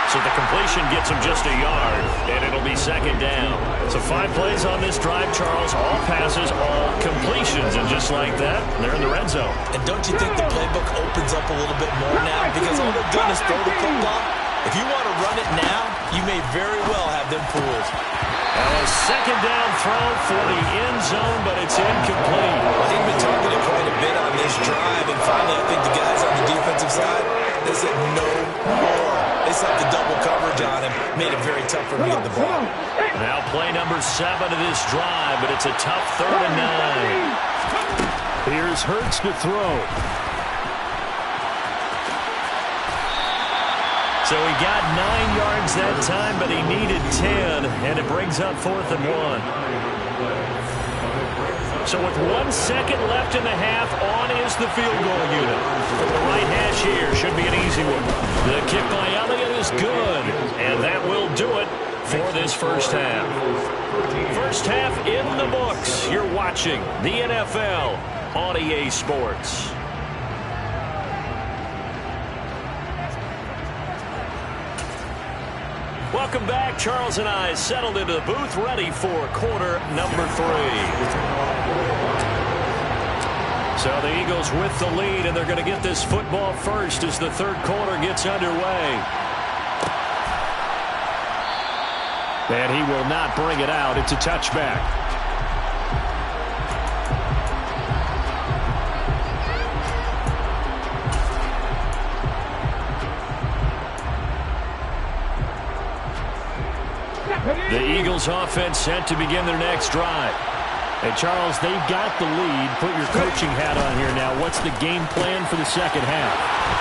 So the completion gets him just a yard, and it'll be second down. So 5 plays on this drive, Charles. All passes, all completions. And just like that, they're in the red zone. And don't you think the playbook opens up a little bit more now? Because all they've done is throw the football. If you want to run it now, you may very well have them fooled. Now a second down throw for the end zone, but it's incomplete. Well, they've been targeted quite a bit on this drive, and finally I think the guys on the defensive side, they said no more. They slapped the double coverage on him, made it very tough for him to get the ball. Now play number 7 of this drive, but it's a tough 3rd and 9. Here's Hurts to throw. So he got 9 yards that time, but he needed 10, and it brings up 4th and 1. So with 1 second left in the half, on is the field goal unit. From the right hash here, should be an easy one. The kick by Elliott is good, and that will do it for this first half. First half in the books. You're watching the NFL on EA Sports. Welcome back. Charles and I settled into the booth, ready for quarter number 3. So the Eagles with the lead, and they're going to get this football first as the 3rd quarter gets underway. And he will not bring it out. It's a touchback. The Eagles offense set to begin their next drive. And Charles, they've got the lead. Put your coaching hat on here now. What's the game plan for the second half?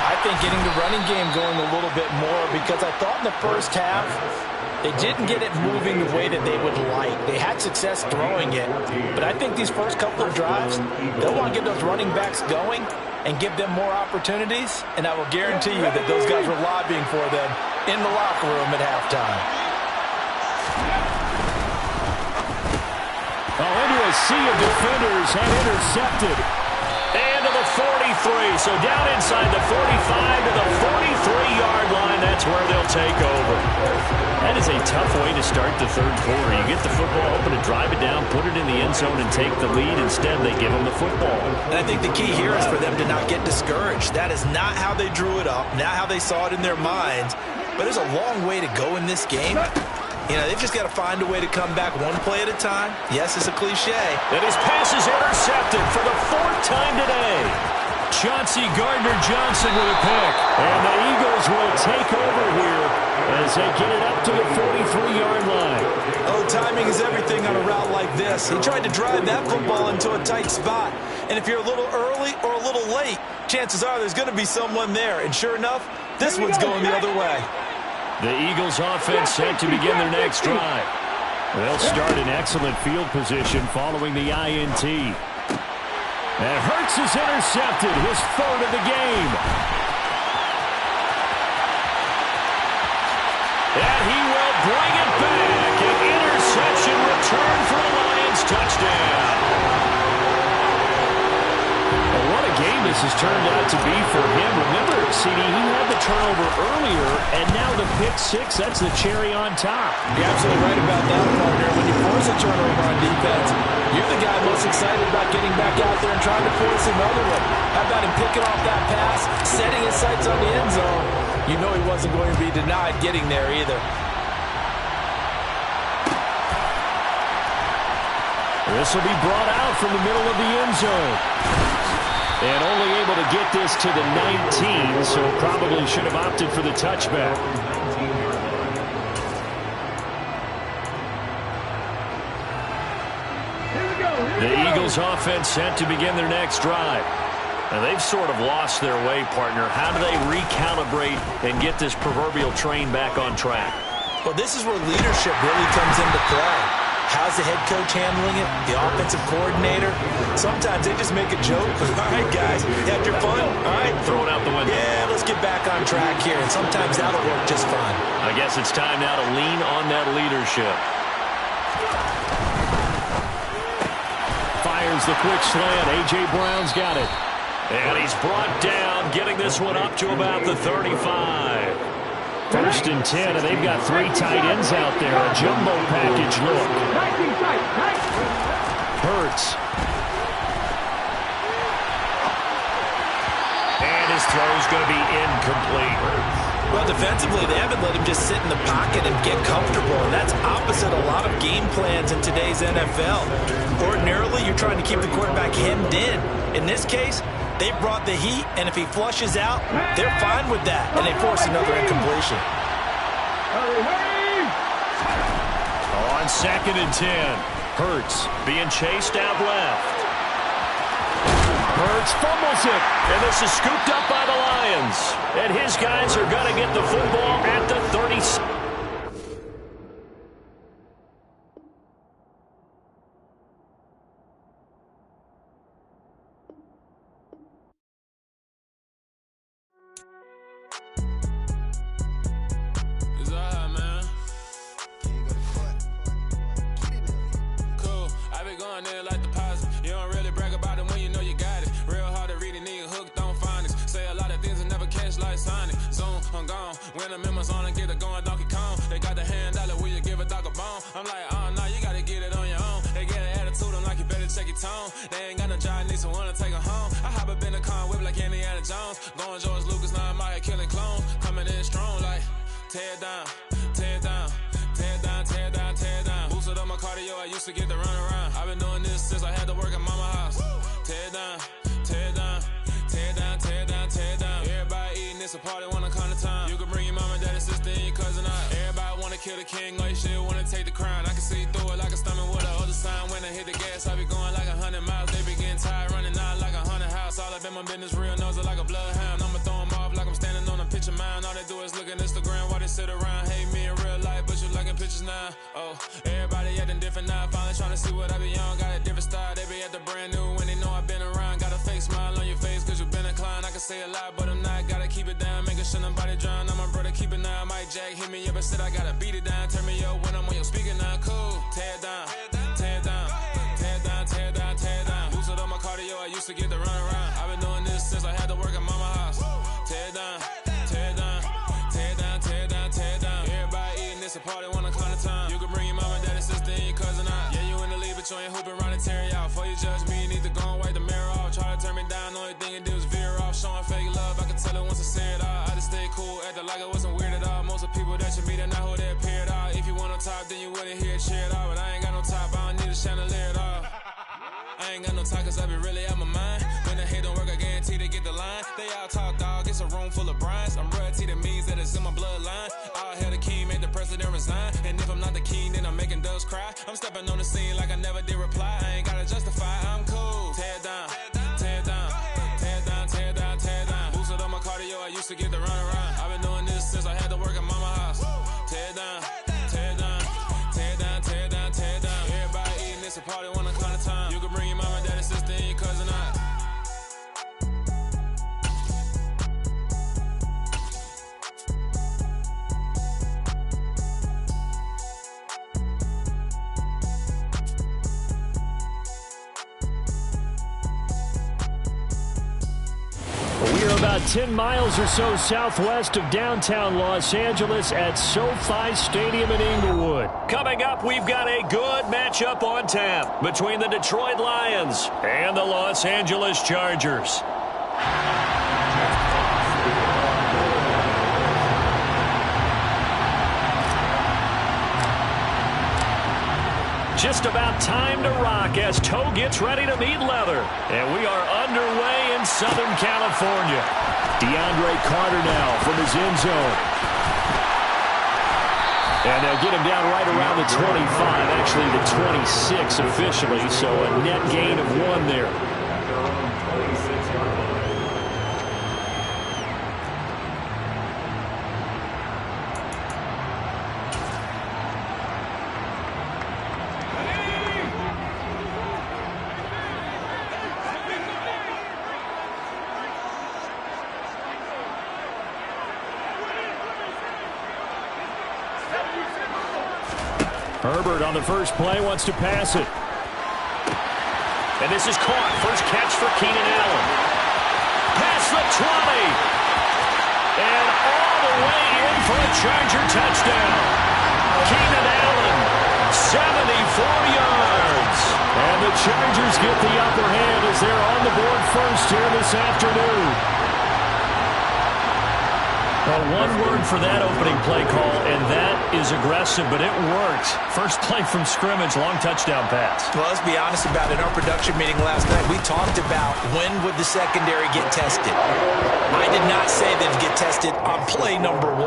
I think getting the running game going a little bit more, because I thought in the first half they didn't get it moving the way that they would like. They had success throwing it, but I think these first couple of drives, they'll want to get those running backs going and give them more opportunities, and I will guarantee you that those guys were lobbying for them in the locker room at halftime. Into a sea of defenders and intercepted. And to the 43. So down inside the 45 to the 43-yard line. That's where they'll take over. That is a tough way to start the 3rd quarter. You get the football open and drive it down, put it in the end zone, and take the lead. Instead, they give them the football. And I think the key here is for them to not get discouraged. That is not how they drew it up, not how they saw it in their minds. But there's a long way to go in this game. You know, they've just got to find a way to come back one play at a time. Yes, it's a cliche. And his pass is intercepted for the 4th time today. Chauncey Gardner-Johnson with a pick. And the Eagles will take over here as they get it up to the 43-yard line. Oh, timing is everything on a route like this. He tried to drive that football into a tight spot. And if you're a little early or a little late, chances are there's going to be someone there. And sure enough, this one's going the other way. The Eagles offense set to begin their next drive. They'll start in excellent field position following the INT. And Hurts is intercepted, his third of the game. And he will bring it back. An interception return for a Lions touchdown. Well, what a game this has turned out to be for him. Remember, CD, he had the turnover earlier, and now the pick six, that's the cherry on top. You're absolutely right about that, partner. When you force a turnover on defense, you're the guy most excited about getting back out there and trying to force another one. How about him picking off that pass, setting his sights on the end zone? You know he wasn't going to be denied getting there either. This will be brought out from the middle of the end zone. And only able to get this to the 19, so probably should have opted for the touchback. The Eagles offense set to begin their next drive. And they've sort of lost their way, partner. How do they recalibrate and get this proverbial train back on track? Well, this is where leadership really comes into play. How's the head coach handling it? The offensive coordinator? Sometimes they just make a joke. All right, guys, you had your fun? All right. Throw it out the window. Yeah, let's get back on track here. And sometimes that'll work just fine. I guess it's time now to lean on that leadership. Fires the quick slant. A.J. Brown's got it. And he's brought down, getting this one up to about the 35. First and 10, and they've got three tight ends out there. A jumbo package look. Hurts. And his throw's going to be incomplete. Well, defensively, they haven't let him just sit in the pocket and get comfortable, and that's opposite a lot of game plans in today's NFL. Ordinarily, you're trying to keep the quarterback hemmed in. In this case, they brought the heat, and if he flushes out, they're fine with that, and they force another incompletion. On second and 10, Hurts being chased out left. Hurts fumbles it, and this is scooped up by the Lions. And his guys are going to get the football at the 36. I ain't got no time, cause I be really out my mind. When the hate don't work, I guarantee to get the They all talk, dog. It's a room full of Bryans. I'm royalty, that means that it's in my bloodline. All hail the king, make the president resign. And if I'm not the king, then I'm making doves cry. I'm stepping on the scene like I never did reply. I ain't gotta justify, I'm cool. Tear down, tear down, tear down, tear down, tear down. Boosted on my cardio, I used to get the run around. I've been doing this since I had to work at mama house. Tear down, tear down, tear down, tear down, tear down. Everybody eating, it's a party, 1 o'clock of time. You can bring your mama, daddy, sister, and your cousin out. We're about 10 miles or so southwest of downtown Los Angeles at SoFi Stadium in Inglewood. Coming up, we've got a good matchup on tap between the Detroit Lions and the Los Angeles Chargers. Just about time to rock as toe gets ready to meet leather. And we are underway in Southern California. DeAndre Carter now from his end zone. And they'll get him down right around the 25, actually the 26 officially, so a net gain of 1 there. Herbert on the first play wants to pass it. And this is caught. First catch for Keenan Allen. Past the 20. And all the way in for a Charger touchdown. Keenan Allen, 74 yards. And the Chargers get the upper hand as they're on the board first here this afternoon. Well, one word for that opening play call, and that is aggressive, but it worked. First play from scrimmage, long touchdown pass. Well, let's be honest about it. In our production meeting last night, we talked about when would the secondary get tested. I did not say they'd get tested on play number 1.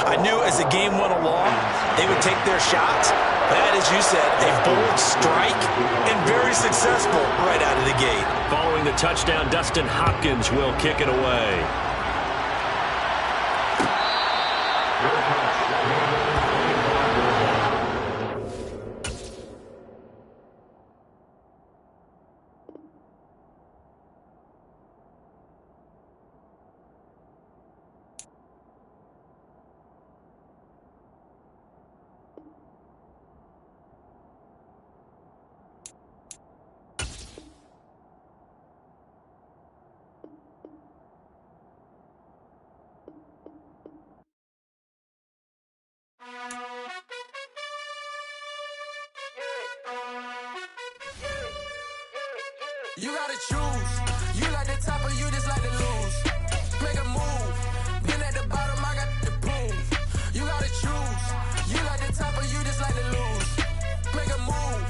I knew as the game went along, they would take their shots. That, as you said, a bold strike and very successful right out of the gate. Following the touchdown, Dustin Hopkins will kick it away. You gotta choose. You like the top or you just like to lose. Make a move. Been at the bottom, I got the proof. You gotta choose. You like the top or you just like to lose. Make a move.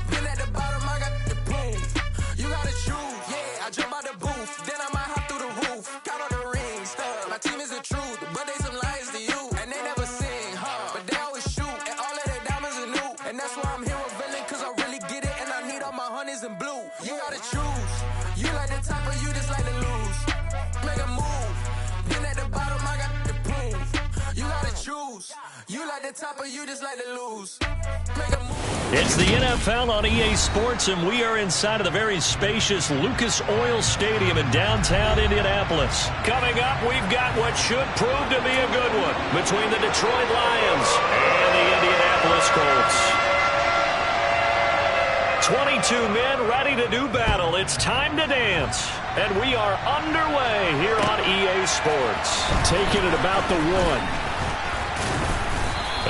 Been at the bottom, I got the proof. You gotta choose. Yeah, I jump out the booth. Then I might hop through the roof. Count on the rings. My team is the truth, but they some liars to you. And they never sing, but they always shoot. And all of their diamonds are new. And that's why I'm here revealing, cause I really get it. And I need all my honeys in blue. You gotta choose. You like the top or you just like to lose. Make a move. Been at the bottom, I got the proof. You gotta choose. You like the top or you just like to lose. Make a move. It's the NFL on EA Sports, and we are inside of the very spacious Lucas Oil Stadium in downtown Indianapolis. Coming up, we've got what should prove to be a good one between the Detroit Lions and the Indianapolis Colts. 22 men ready to do battle. It's time to dance. And we are underway here on EA Sports. Taking it about the 1.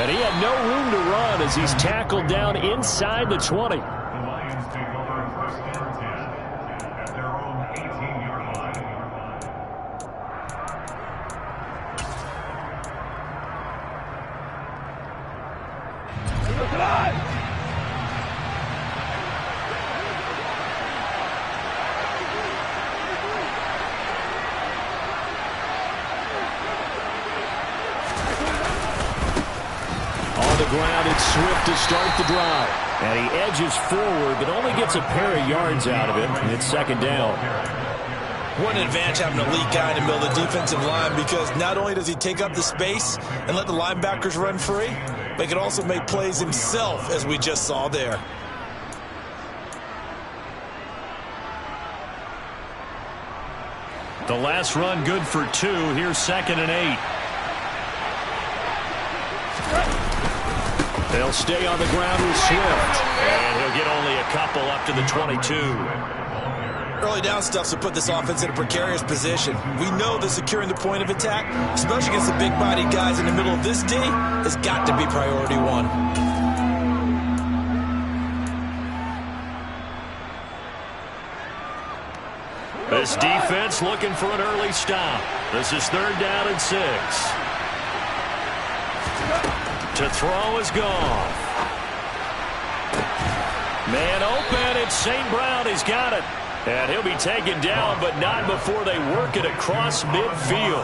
And he had no room to run as he's tackled down inside the 20. The Lions take over first and 10 at their own 18-yard line. Swift to start the drive. And he edges forward, but only gets a pair of yards out of it. And it's second down. What an advantage having an elite guy in the middle of the defensive line, because not only does he take up the space and let the linebackers run free, but he can also make plays himself, as we just saw there. The last run good for 2. Here's 2nd and 8. They'll stay on the ground with Swift. And he'll get only a couple up to the 22. Early down stuff's to put this offense in a precarious position. We know that securing the point of attack, especially against the big-bodied guys in the middle of this D, has got to be priority 1. This defense looking for an early stop. This is 3rd down and 6. To throw is Goff. Man open, it's St. Brown. He's got it. And he'll be taken down, but not before they work it across midfield.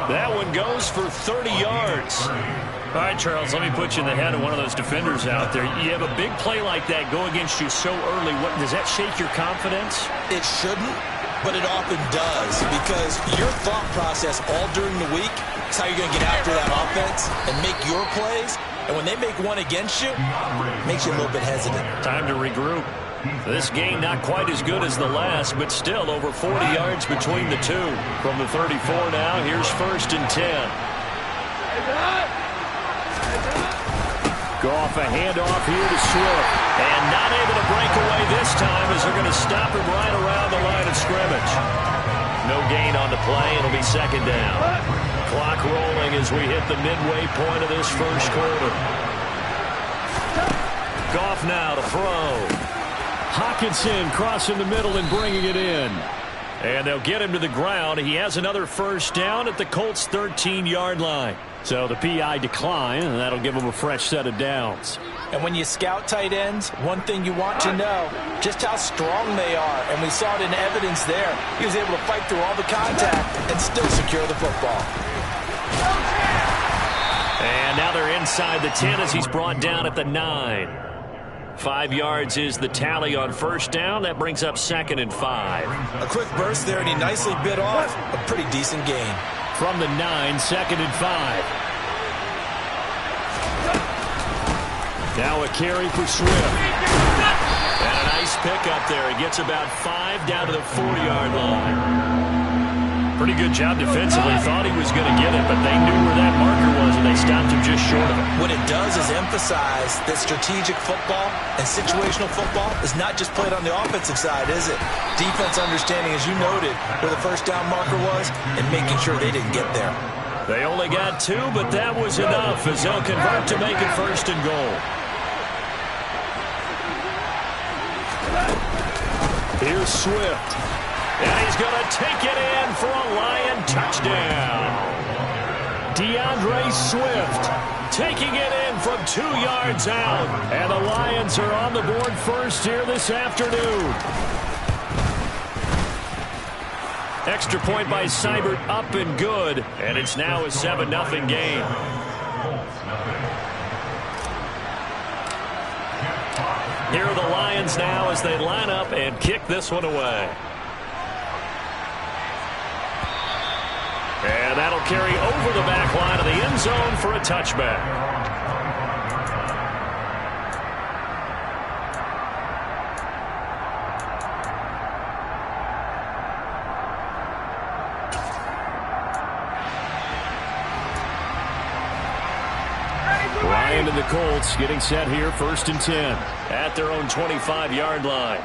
That one goes for 30 yards. All right, Charles, let me put you in the head of one of those defenders out there. You have a big play like that go against you so early. Does that shake your confidence? It shouldn't, but it often does, because your thought process all during the week is how you're going to get after that offense and make your plays. And when they make one against you, it makes you a little bit hesitant. Time to regroup. This game not quite as good as the last, but still over 40 yards between the two. From the 34 now, here's 1st and 10. Goff a handoff here to Swift. And not able to break away this time as they're going to stop him right around the line of scrimmage. No gain on the play. It'll be 2nd down. Clock rolling as we hit the midway point of this first quarter. Goff now to throw. Hockenson crossing the middle and bringing it in. And they'll get him to the ground. He has another 1st down at the Colts' 13-yard line. So the PI decline, and that'll give them a fresh set of downs. And when you scout tight ends, one thing you want to know, just how strong they are. And we saw it in evidence there. He was able to fight through all the contact and still secure the football. And now they're inside the 10 as he's brought down at the 9. 5 yards is the tally on 1st down. That brings up 2nd and 5. A quick burst there, and he nicely bit off a pretty decent gain. From the 9, 2nd and 5. Now a carry for Swift. And a nice pickup there. He gets about 5 down to the 40-yard line. Pretty good job defensively. Thought he was going to get it, but they knew where that marker was, and they stopped him just short of it. What it does is emphasize that strategic football and situational football is not just played on the offensive side, is it? Defense understanding, as you noted, where the 1st down marker was and making sure they didn't get there. They only got 2, but that was enough as they'll convert to make it 1st and goal. Here's Swift. And he's going to take it in for a Lion touchdown. DeAndre Swift taking it in from 2 yards out. And the Lions are on the board first here this afternoon. Extra point by Seibert up and good. And it's now a 7-0 game. Here are the Lions now as they line up and kick this one away. And that'll carry over the back line of the end zone for a touchback. Ryan and the Colts getting set here, 1st and 10. At their own 25-yard line.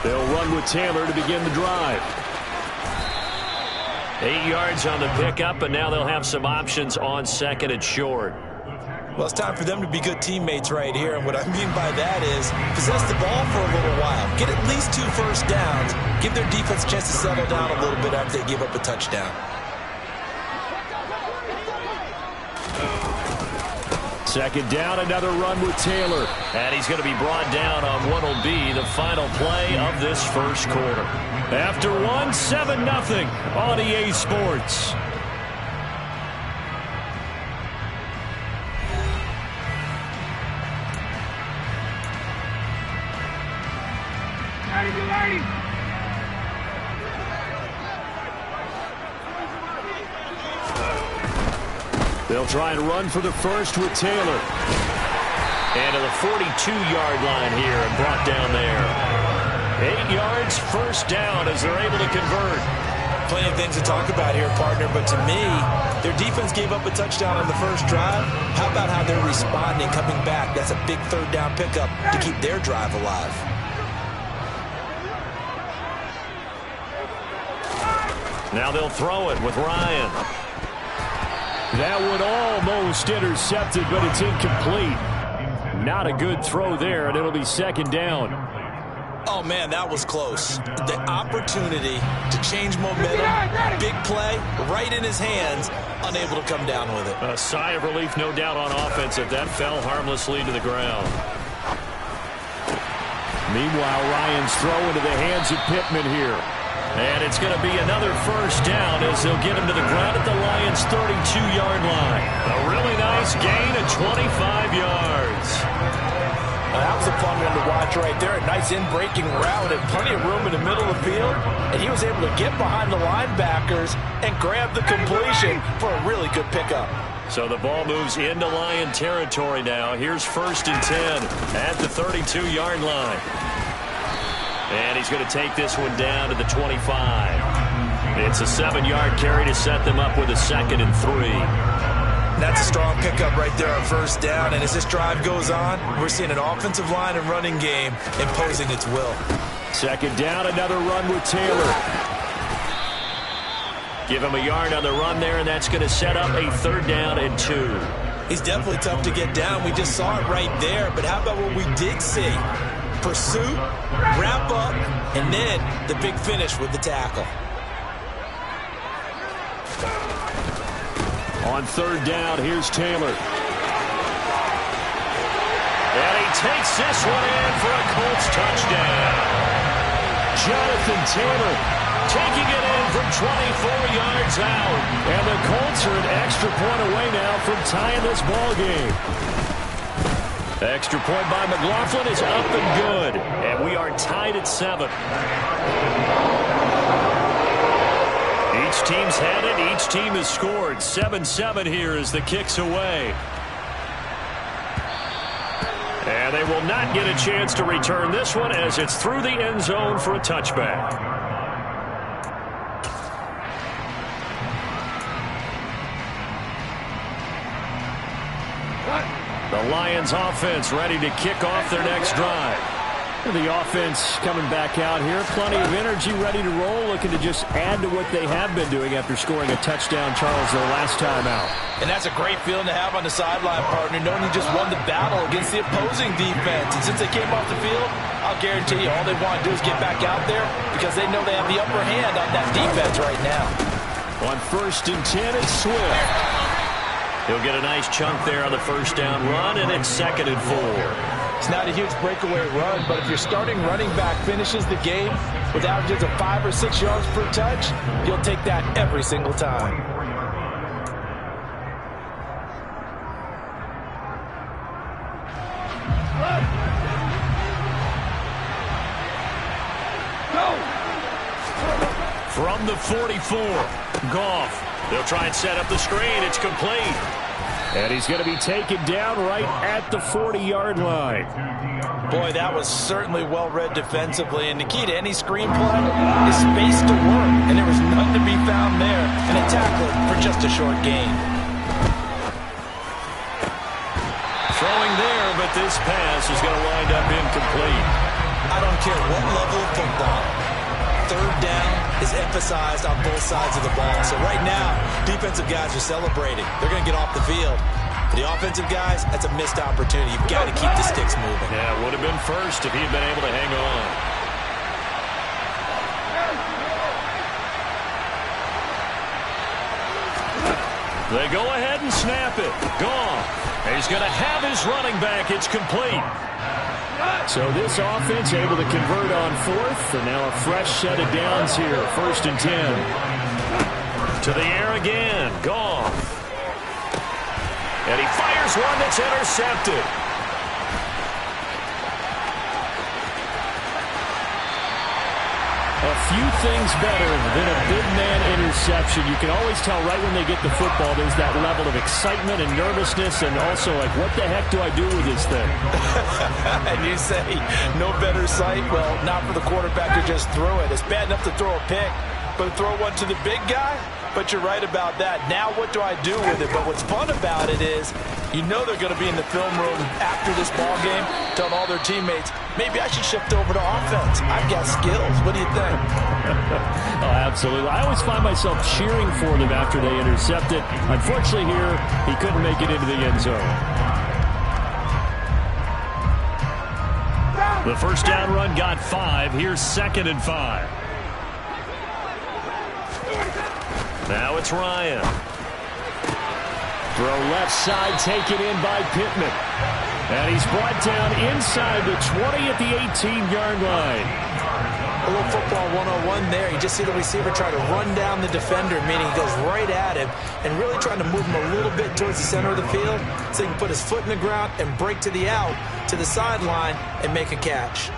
They'll run with Taylor to begin the drive. 8 yards on the pickup, and now they'll have some options on 2nd and short. Well, it's time for them to be good teammates right here, and what I mean by that is possess the ball for a little while. Get at least 2 1st downs. Give their defense a chance to settle down a little bit after they give up a touchdown. 2nd down, another run with Taylor. And he's going to be brought down on what will be the final play of this first quarter. After 7-0 on EA Sports. They'll try and run for the first with Taylor. And to the 42-yard line here and brought down there. 8 yards, first down as they're able to convert. Plenty of things to talk about here, partner, but to me, their defense gave up a touchdown on the first drive. How about how they're responding, coming back? That's a big third down pickup to keep their drive alive. Now they'll throw it with Ryan. That one almost intercepted, but it's incomplete. Not a good throw there, and it'll be second down. Oh, man, that was close. The opportunity to change momentum, big play, right in his hands, unable to come down with it. A sigh of relief, no doubt, on offense if that fell harmlessly to the ground. Meanwhile, Ryan's throw into the hands of Pittman here. And it's going to be another first down as they'll get him to the ground at the Lions' 32-yard line. A really nice gain of 25 yards. That was a fun one to watch right there. A nice in-breaking route and plenty of room in the middle of the field. And he was able to get behind the linebackers and grab the completion for a really good pickup. So the ball moves into Lion territory now. Here's 1st and 10 at the 32-yard line. And he's going to take this one down to the 25. It's a 7-yard carry to set them up with a 2nd and 3. That's a strong pickup right there on first down. And as this drive goes on, we're seeing an offensive line and running game imposing its will. 2nd down, another run with Taylor. Give him a yard on the run there, and that's going to set up a 3rd down and 2. He's definitely tough to get down. We just saw it right there. But how about what we did see? Pursuit, wrap up, and then the big finish with the tackle. On 3rd down, here's Taylor. And he takes this one in for a Colts touchdown. Jonathan Taylor taking it in from 24 yards out. And the Colts are an extra point away now from tying this ball game. Extra point by McLaughlin is up and good. And we are tied at 7. Each team's had it. Each team has scored. 7-7 here as the kick's away. And they will not get a chance to return this one as it's through the end zone for a touchback. The Lions offense ready to kick off their next drive. The offense coming back out here. Plenty of energy, ready to roll, looking to just add to what they have been doing after scoring a touchdown, Charles, their last time out. And that's a great feeling to have on the sideline, partner, knowing you just won the battle against the opposing defense. And since they came off the field, I'll guarantee you all they want to do is get back out there because they know they have the upper hand on that defense right now. On 1st and 10, it's Swift. He'll get a nice chunk there on the first down run, and it's 2nd and 4. It's not a huge breakaway run, but if your starting running back finishes the game with averages of 5 or 6 yards per touch, you'll take that every single time. From the 44, Goff. They'll try and set up the screen. It's complete. And he's going to be taken down right at the 40-yard line. Boy, that was certainly well-read defensively. And the key to any screenplay is space to work. And there was none to be found there. And a tackle for just a short gain. Throwing there, but this pass is going to wind up incomplete. I don't care what level of football. 3rd down is emphasized on both sides of the ball. So right now, defensive guys are celebrating. They're going to get off the field. For the offensive guys, that's a missed opportunity. You've got to keep the sticks moving. Yeah, would have been first if he had been able to hang on. They go ahead and snap it. Gone. He's going to have his running back. It's complete. So this offense able to convert on 4th, and now a fresh set of downs here. 1st and 10. To the air again. Goff. And he fires one that's intercepted. A few things better than a big man interception. You can always tell right when they get the football, there's that level of excitement and nervousness, and also like, what the heck do I do with this thing? And you say, no better sight? Well, not for the quarterback to just throw it. It's bad enough to throw a pick, but throw one to the big guy? But you're right about that. Now what do I do with it? But what's fun about it is, you know they're going to be in the film room after this ball game, telling all their teammates, maybe I should shift over to offense. I've got skills. What do you think? Oh, absolutely. I always find myself cheering for them after they intercept it. Unfortunately here, he couldn't make it into the end zone. The first down run got 5. Here's 2nd and 5. Now it's Ryan. Throw left side, taken in by Pittman. And he's brought down inside the 20 at the 18-yard line. A little football 101 there. You just see the receiver try to run down the defender, meaning he goes right at him and really trying to move him a little bit towards the center of the field so he can put his foot in the ground and break to the out, to the sideline, and make a catch.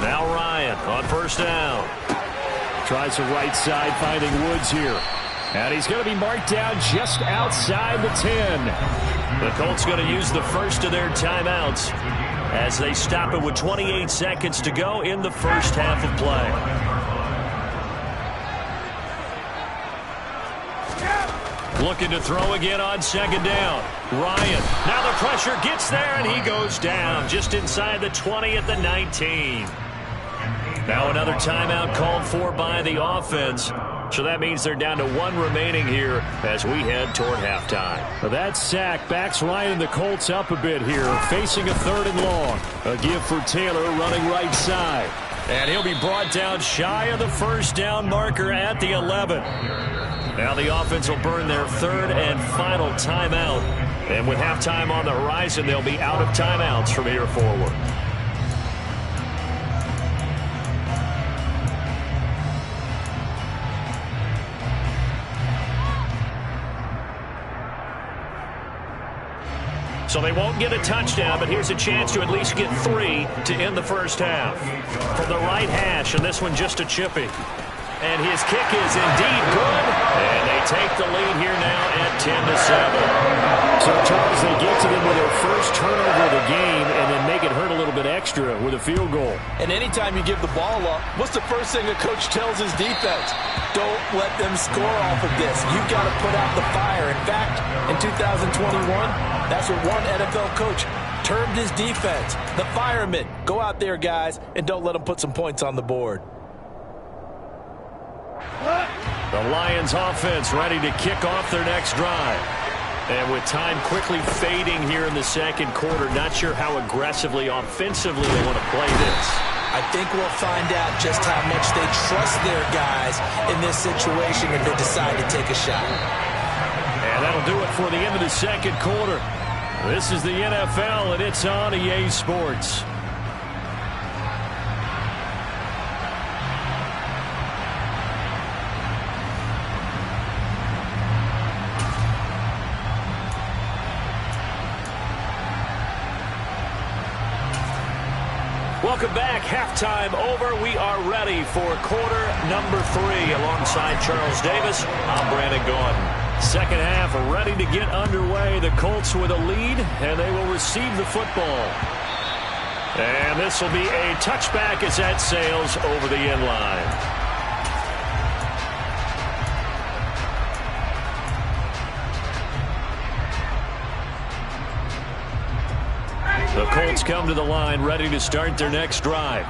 Now Ryan on first down. Tries the right side, finding Woods here. And he's going to be marked down just outside the 10. The Colts going to use the first of their timeouts as they stop it with 28 seconds to go in the first half of play. Looking to throw again on 2nd down. Ryan. Now the pressure gets there, and he goes down just inside the 20 at the 19. Now another timeout called for by the offense. So that means they're down to 1 remaining here as we head toward halftime. That sack backs Ryan and the Colts up a bit here, facing a 3rd and long. A give for Taylor running right side. And he'll be brought down shy of the first down marker at the 11. Now the offense will burn their 3rd and final timeout. And with halftime on the horizon, they'll be out of timeouts from here forward. So they won't get a touchdown, but here's a chance to at least get 3 to end the first half. From the right hash, and this one just a chippy. And his kick is indeed good. And they take the lead here now at 10-7. So, Charles, they get to them with their first turnover of the game and then make it hurt a little bit extra with a field goal. And anytime you give the ball up, what's the first thing a coach tells his defense? Don't let them score off of this. You've got to put out the fire. In fact, in 2021, that's what one NFL coach termed his defense. The firemen. Go out there, guys, and don't let them put some points on the board. The Lions offense ready to kick off their next drive. And with time quickly fading here in the second quarter, not sure how aggressively, offensively they want to play this. I think we'll find out just how much they trust their guys in this situation if they decide to take a shot. And that'll do it for the end of the second quarter. This is the NFL, and it's on EA Sports. Welcome back. Halftime over. We are ready for quarter number 3 alongside Charles Davis. I'm Brandon Gordon. Second half ready to get underway. The Colts with a lead, and they will receive the football. And this will be a touchback as that sails over the end line. The Colts come to the line ready to start their next drive.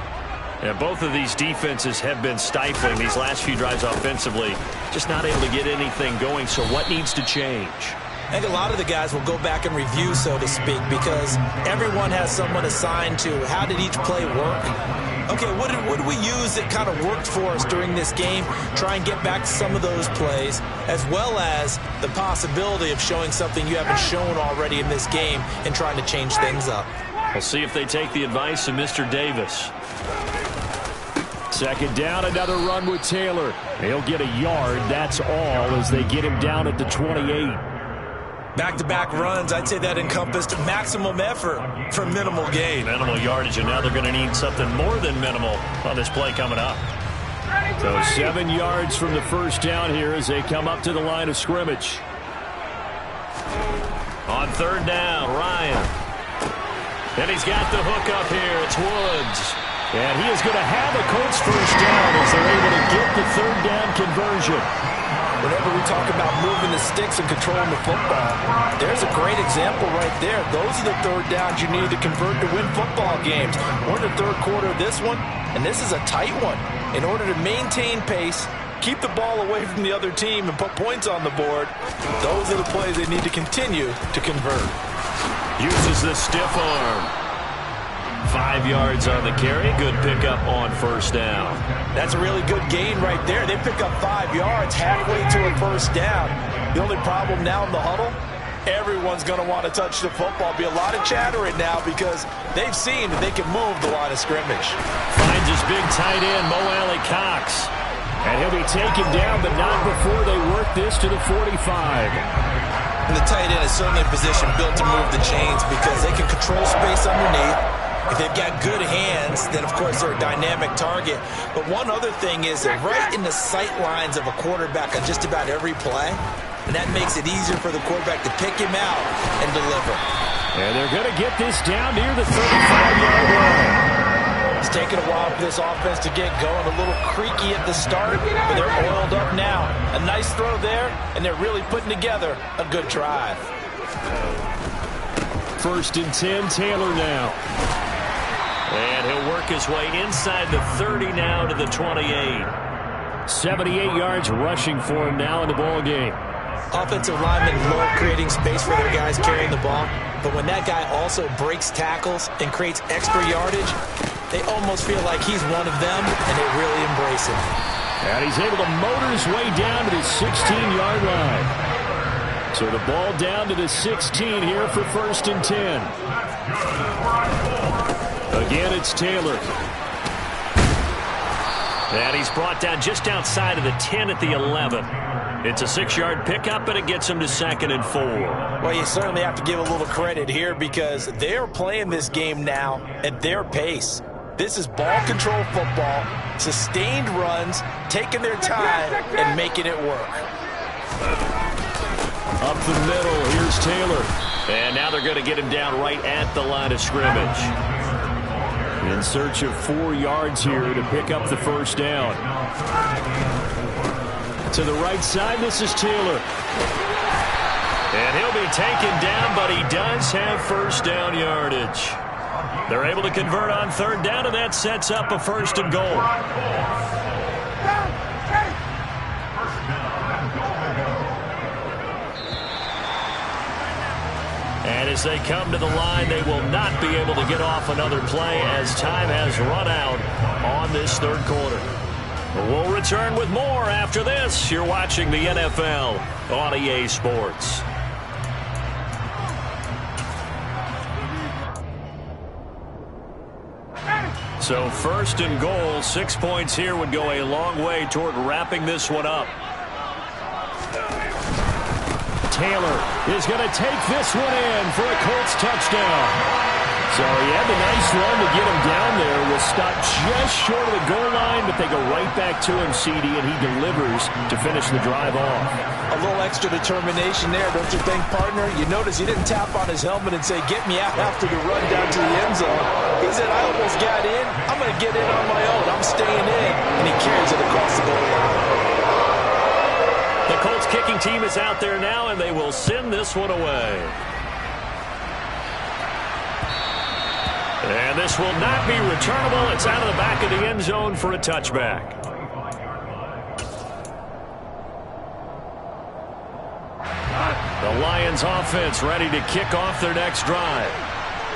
And both of these defenses have been stifling these last few drives offensively. Just not able to get anything going. So what needs to change? I think a lot of the guys will go back and review, so to speak, because everyone has someone assigned to how did each play work. Okay, what did we use that kind of worked for us during this game? Try and get back to some of those plays, as well as the possibility of showing something you haven't shown already in this game and trying to change things up. We'll see if they take the advice of Mr. Davis. Second down, another run with Taylor. He'll get a yard, that's all, as they get him down at the 28. Back-to-back runs, I'd say that encompassed maximum effort for minimal gain. Minimal yardage, and now they're going to need something more than minimal on this play coming up. So 7 yards from the first down here as they come up to the line of scrimmage. On third down, Ryan. And he's got the hook up here. It's Woods. And he is going to have a Colts first down as they're able to get the third down conversion. Whenever we talk about moving the sticks and controlling the football, there's a great example right there. Those are the third downs you need to convert to win football games. We're in the third quarter of this one, and this is a tight one. In order to maintain pace, keep the ball away from the other team, and put points on the board, those are the plays they need to continue to convert. Uses the stiff arm. 5 yards on the carry. Good pickup on first down. That's a really good gain right there. They pick up 5 yards halfway to a first down. The only problem now in the huddle, everyone's going to want to touch the football. Be a lot of chattering now because they've seen that they can move the line of scrimmage. Finds his big tight end, Mo Alley Cox. And he'll be taken down, but not before they work this to the 45. And the tight end is certainly a position built to move the chains because they can control space underneath. If they've got good hands, then of course they're a dynamic target. But one other thing is they're right in the sight lines of a quarterback on just about every play. And that makes it easier for the quarterback to pick him out and deliver. And they're going to get this down near the 35-yard line. It's taken a while for this offense to get going. A little creaky at the start, but they're oiled up now. A nice throw there, and they're really putting together a good drive. 1st and 10, Taylor now. And he'll work his way inside the 30 now to the 28. 78 yards rushing for him now in the ball game. Offensive linemen love creating space for their guys carrying the ball, but when that guy also breaks tackles and creates extra yardage, they almost feel like he's one of them, and they really embrace him. And he's able to motor his way down to the 16-yard line. So the ball down to the 16 here for 1st and 10. Again, it's Taylor. And he's brought down just outside of the 10 at the 11. It's a 6-yard pickup, and it gets him to 2nd and 4. Well, you certainly have to give a little credit here because they're playing this game now at their pace. This is ball control football, sustained runs, taking their time, and making it work. Up the middle, here's Taylor. And now they're going to get him down right at the line of scrimmage. In search of 4 yards here to pick up the first down. To the right side, this is Taylor. And he'll be taken down, but he does have first down yardage. They're able to convert on third down, and that sets up a 1st and goal. And as they come to the line, they will not be able to get off another play as time has run out on this third quarter. We'll return with more after this. You're watching the NFL on EA Sports. So 1st and goal, 6 points here would go a long way toward wrapping this one up. Taylor is going to take this one in for a Colts touchdown. So he had the nice run to get him down there. Was stopped just short of the goal line, but they go right back to him, CD, and he delivers to finish the drive off. A little extra determination there, don't you think, partner? You notice he didn't tap on his helmet and say, get me out after the run down to the end zone. He said, I almost got in. I'm going to get in on my own. I'm staying in. And he carries it across the goal line. The Colts kicking team is out there now, and they will send this one away. And this will not be returnable. It's out of the back of the end zone for a touchback. The Lions offense ready to kick off their next drive.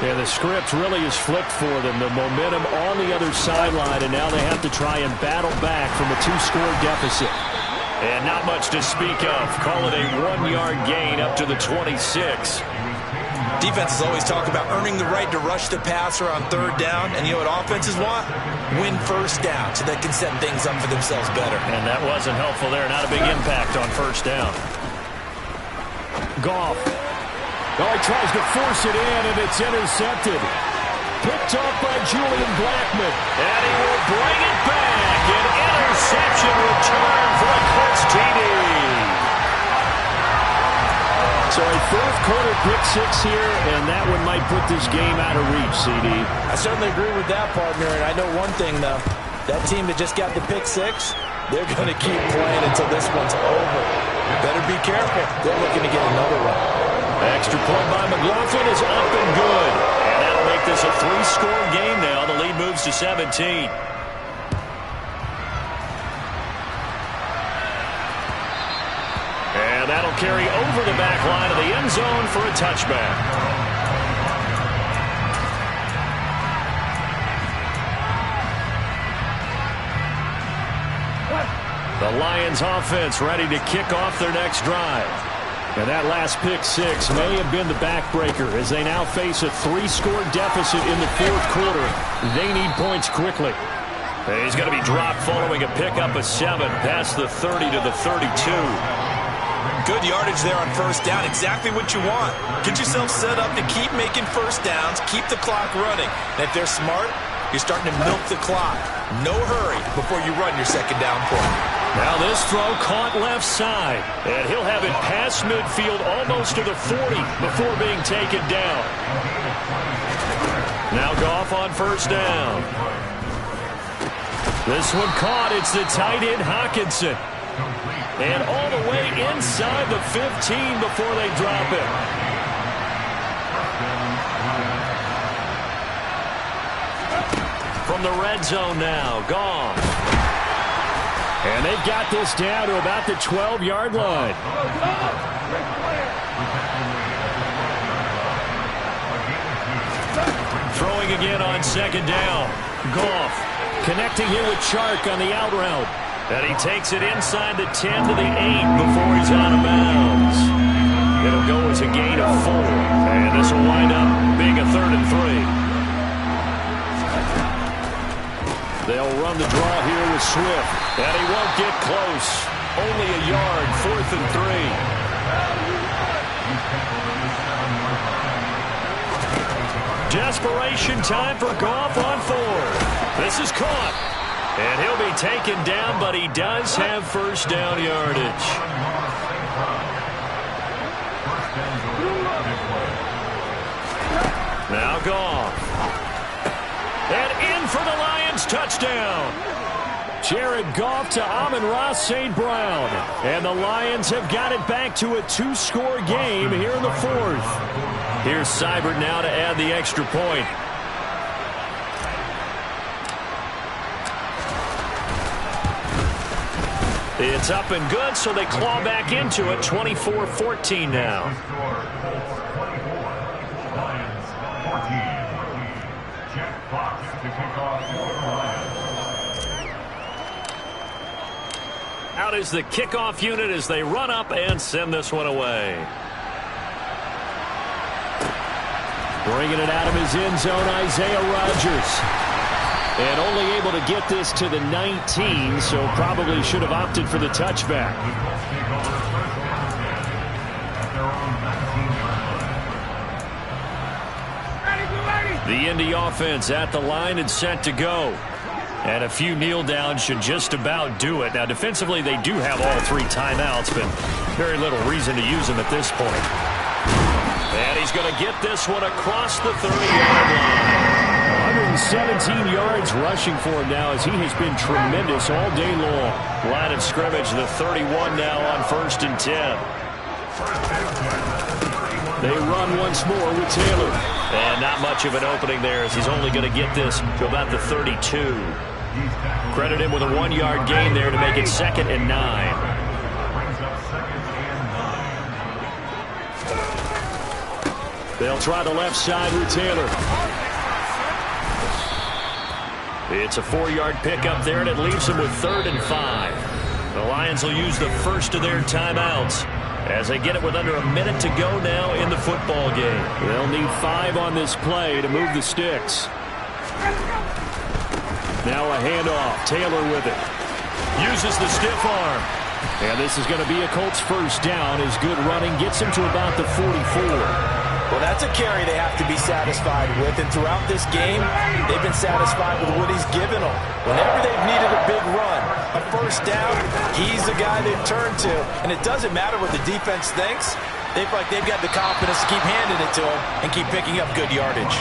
And the script really is flipped for them. The momentum on the other sideline, and now they have to try and battle back from a 2-score deficit. And not much to speak of. Call it a 1-yard gain up to the 26. Defenses always talk about earning the right to rush the passer on third down. And you know what offenses want? Win first down so they can set things up for themselves better. And that wasn't helpful there. Not a big impact on first down. Goff Oh, he tries to force it in, and it's intercepted. Picked off by Julian Blackmon. And he will bring it back. An interception return for a Colts TD. So a fourth quarter pick six here, and that one might put this game out of reach, CD. I certainly agree with that, partner. And I know one thing, though. That team that just got the pick six, they're going to keep playing until this one's over. Better be careful. They're looking to get another one. Extra point by McLaughlin is up and good. And that'll make this a 3-score game now. The lead moves to 17. And that'll carry over the back line of the end zone for a touchback. The Lions offense ready to kick off their next drive. And that last pick six may have been the backbreaker as they now face a 3-score deficit in the fourth quarter. They need points quickly. He's going to be dropped following a pickup of 7 past the 30 to the 32. Good yardage there on first down. Exactly what you want. Get yourself set up to keep making first downs, keep the clock running. And if they're smart, you're starting to milk the clock. No hurry before you run your second down play. Now this throw caught left side. And he'll have it past midfield almost to the 40 before being taken down. Now Goff on first down. This one caught. It's the tight end Hockenson. And all the way inside the 15 before they drop it. From the red zone now, Goff. And they've got this down to about the 12-yard line. Throwing again on second down. Goff connecting here with Chark on the out route. And he takes it inside the 10 to the 8 before he's out of bounds. It'll go as a gain of 4. And this will wind up being a 3rd and 3. They'll run the draw here with Swift. And he won't get close. Only a yard, 4th and 3. Desperation time for Goff on 4. This is caught. And he'll be taken down, but he does have first down yardage. Now Goff. And in for the Lions touchdown. Jared Goff to Amon-Ra St. Brown. And the Lions have got it back to a 2-score game here in the 4th. Here's Seibert now to add the extra point. It's up and good, so they claw back into it. 24-14 now. Out is the kickoff unit as they run up and send this one away. Bringing it out of his end zone, Isaiah Rodgers. And only able to get this to the 19, so probably should have opted for the touchback. The Indy offense at the line and set to go. And a few kneel downs should just about do it. Now, defensively, they do have all 3 timeouts, but very little reason to use them at this point. And he's going to get this one across the 30-yard line. 117 yards rushing for him now as he has been tremendous all day long. Line of scrimmage, the 31 now on 1st and 10. They run once more with Taylor. And not much of an opening there as he's only going to get this to about the 32. Credit him with a 1-yard gain there to make it 2nd and 9. They'll try the left side with Taylor. It's a 4-yard pickup there, and it leaves them with 3rd and 5. The Lions will use the first of their timeouts as they get it with under a minute to go now in the football game. They'll need 5 on this play to move the sticks. Now a handoff. Taylor with it. Uses the stiff arm. And this is going to be a Colts first down as good running gets him to about the 44. Well, that's a carry they have to be satisfied with, and throughout this game, they've been satisfied with what he's given them. Whenever they've needed a big run, a first down, he's the guy they've turned to. And it doesn't matter what the defense thinks. They feel like they've got the confidence to keep handing it to him and keep picking up good yardage.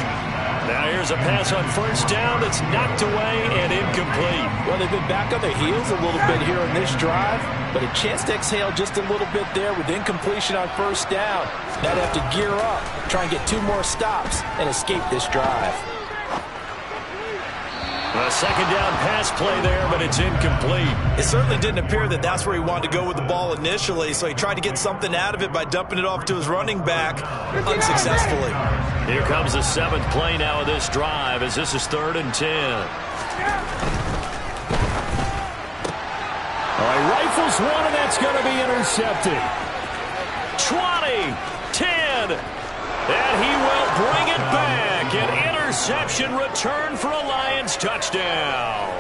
Now here's a pass on first down that's knocked away and incomplete. Well, they've been back on their heels a little bit here on this drive, but a chance to exhale just a little bit there with incompletion on first down. Now they have to gear up, try and get 2 more stops, and escape this drive. A second down pass play there, but it's incomplete. It certainly didn't appear that that's where he wanted to go with the ball initially, so he tried to get something out of it by dumping it off to his running back unsuccessfully. Here comes the 7th play now of this drive as this is 3rd and 10. All right, rifles one, and that's going to be intercepted. 20, 10, and he will bring it back. An interception return for a Lions touchdown.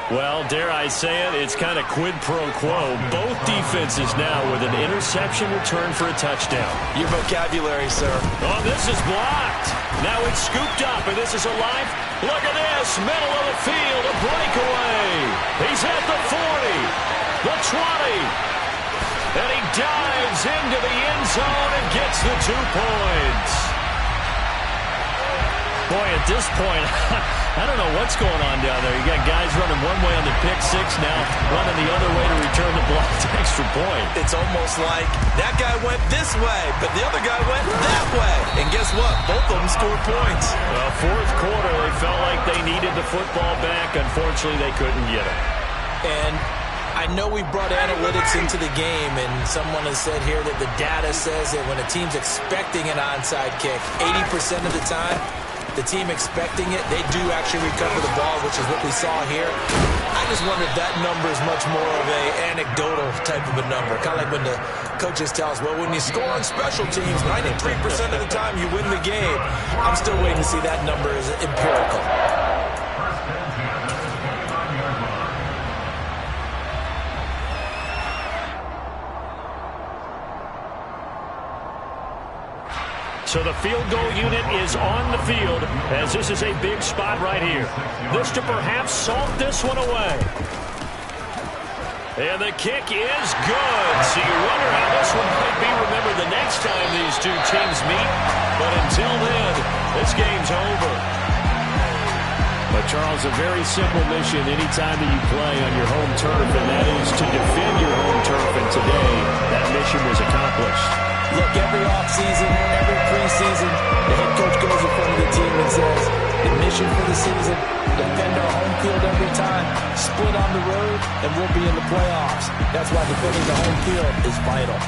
Well, dare I say it, it's kind of quid pro quo. Both defenses now with an interception return for a touchdown. Your vocabulary, sir. Oh, this is blocked. Now it's scooped up, and this is a life. Look at this, middle of the field, a breakaway. He's at the 40, the 20, and he dives into the end zone and gets the 2 points. Boy, at this point, I don't know what's going on down there. You got guys running one way on the pick six now, running the other way to return the blocked extra point. It's almost like that guy went this way, but the other guy went that way. And guess what? Both of them scored points. Well, 4th quarter, they felt like they needed the football back. Unfortunately, they couldn't get it. And I know we brought analytics into the game, and someone has said here that the data says that when a team's expecting an onside kick, 80% of the time, the team expecting it, they do actually recover the ball, which is what we saw here. I just wonder if that number is much more of a anecdotal type of a number. Kind of like when the coaches tell us, well, when you score on special teams, 93% of the time you win the game. I'm still waiting to see that number as empirical. So the field goal unit is on the field as this is a big spot right here. This to perhaps salt this one away. And the kick is good. So you wonder how this one might be remembered the next time these two teams meet. But until then, this game's over. But, Charles, a very simple mission anytime that you play on your home turf, and that is to defend your home turf. And today, that mission was accomplished. Look, every offseason, every preseason, the head coach goes in front of the team and says, the mission for the season, defend our home field every time, split on the road, and we'll be in the playoffs. That's why defending the home field is vital.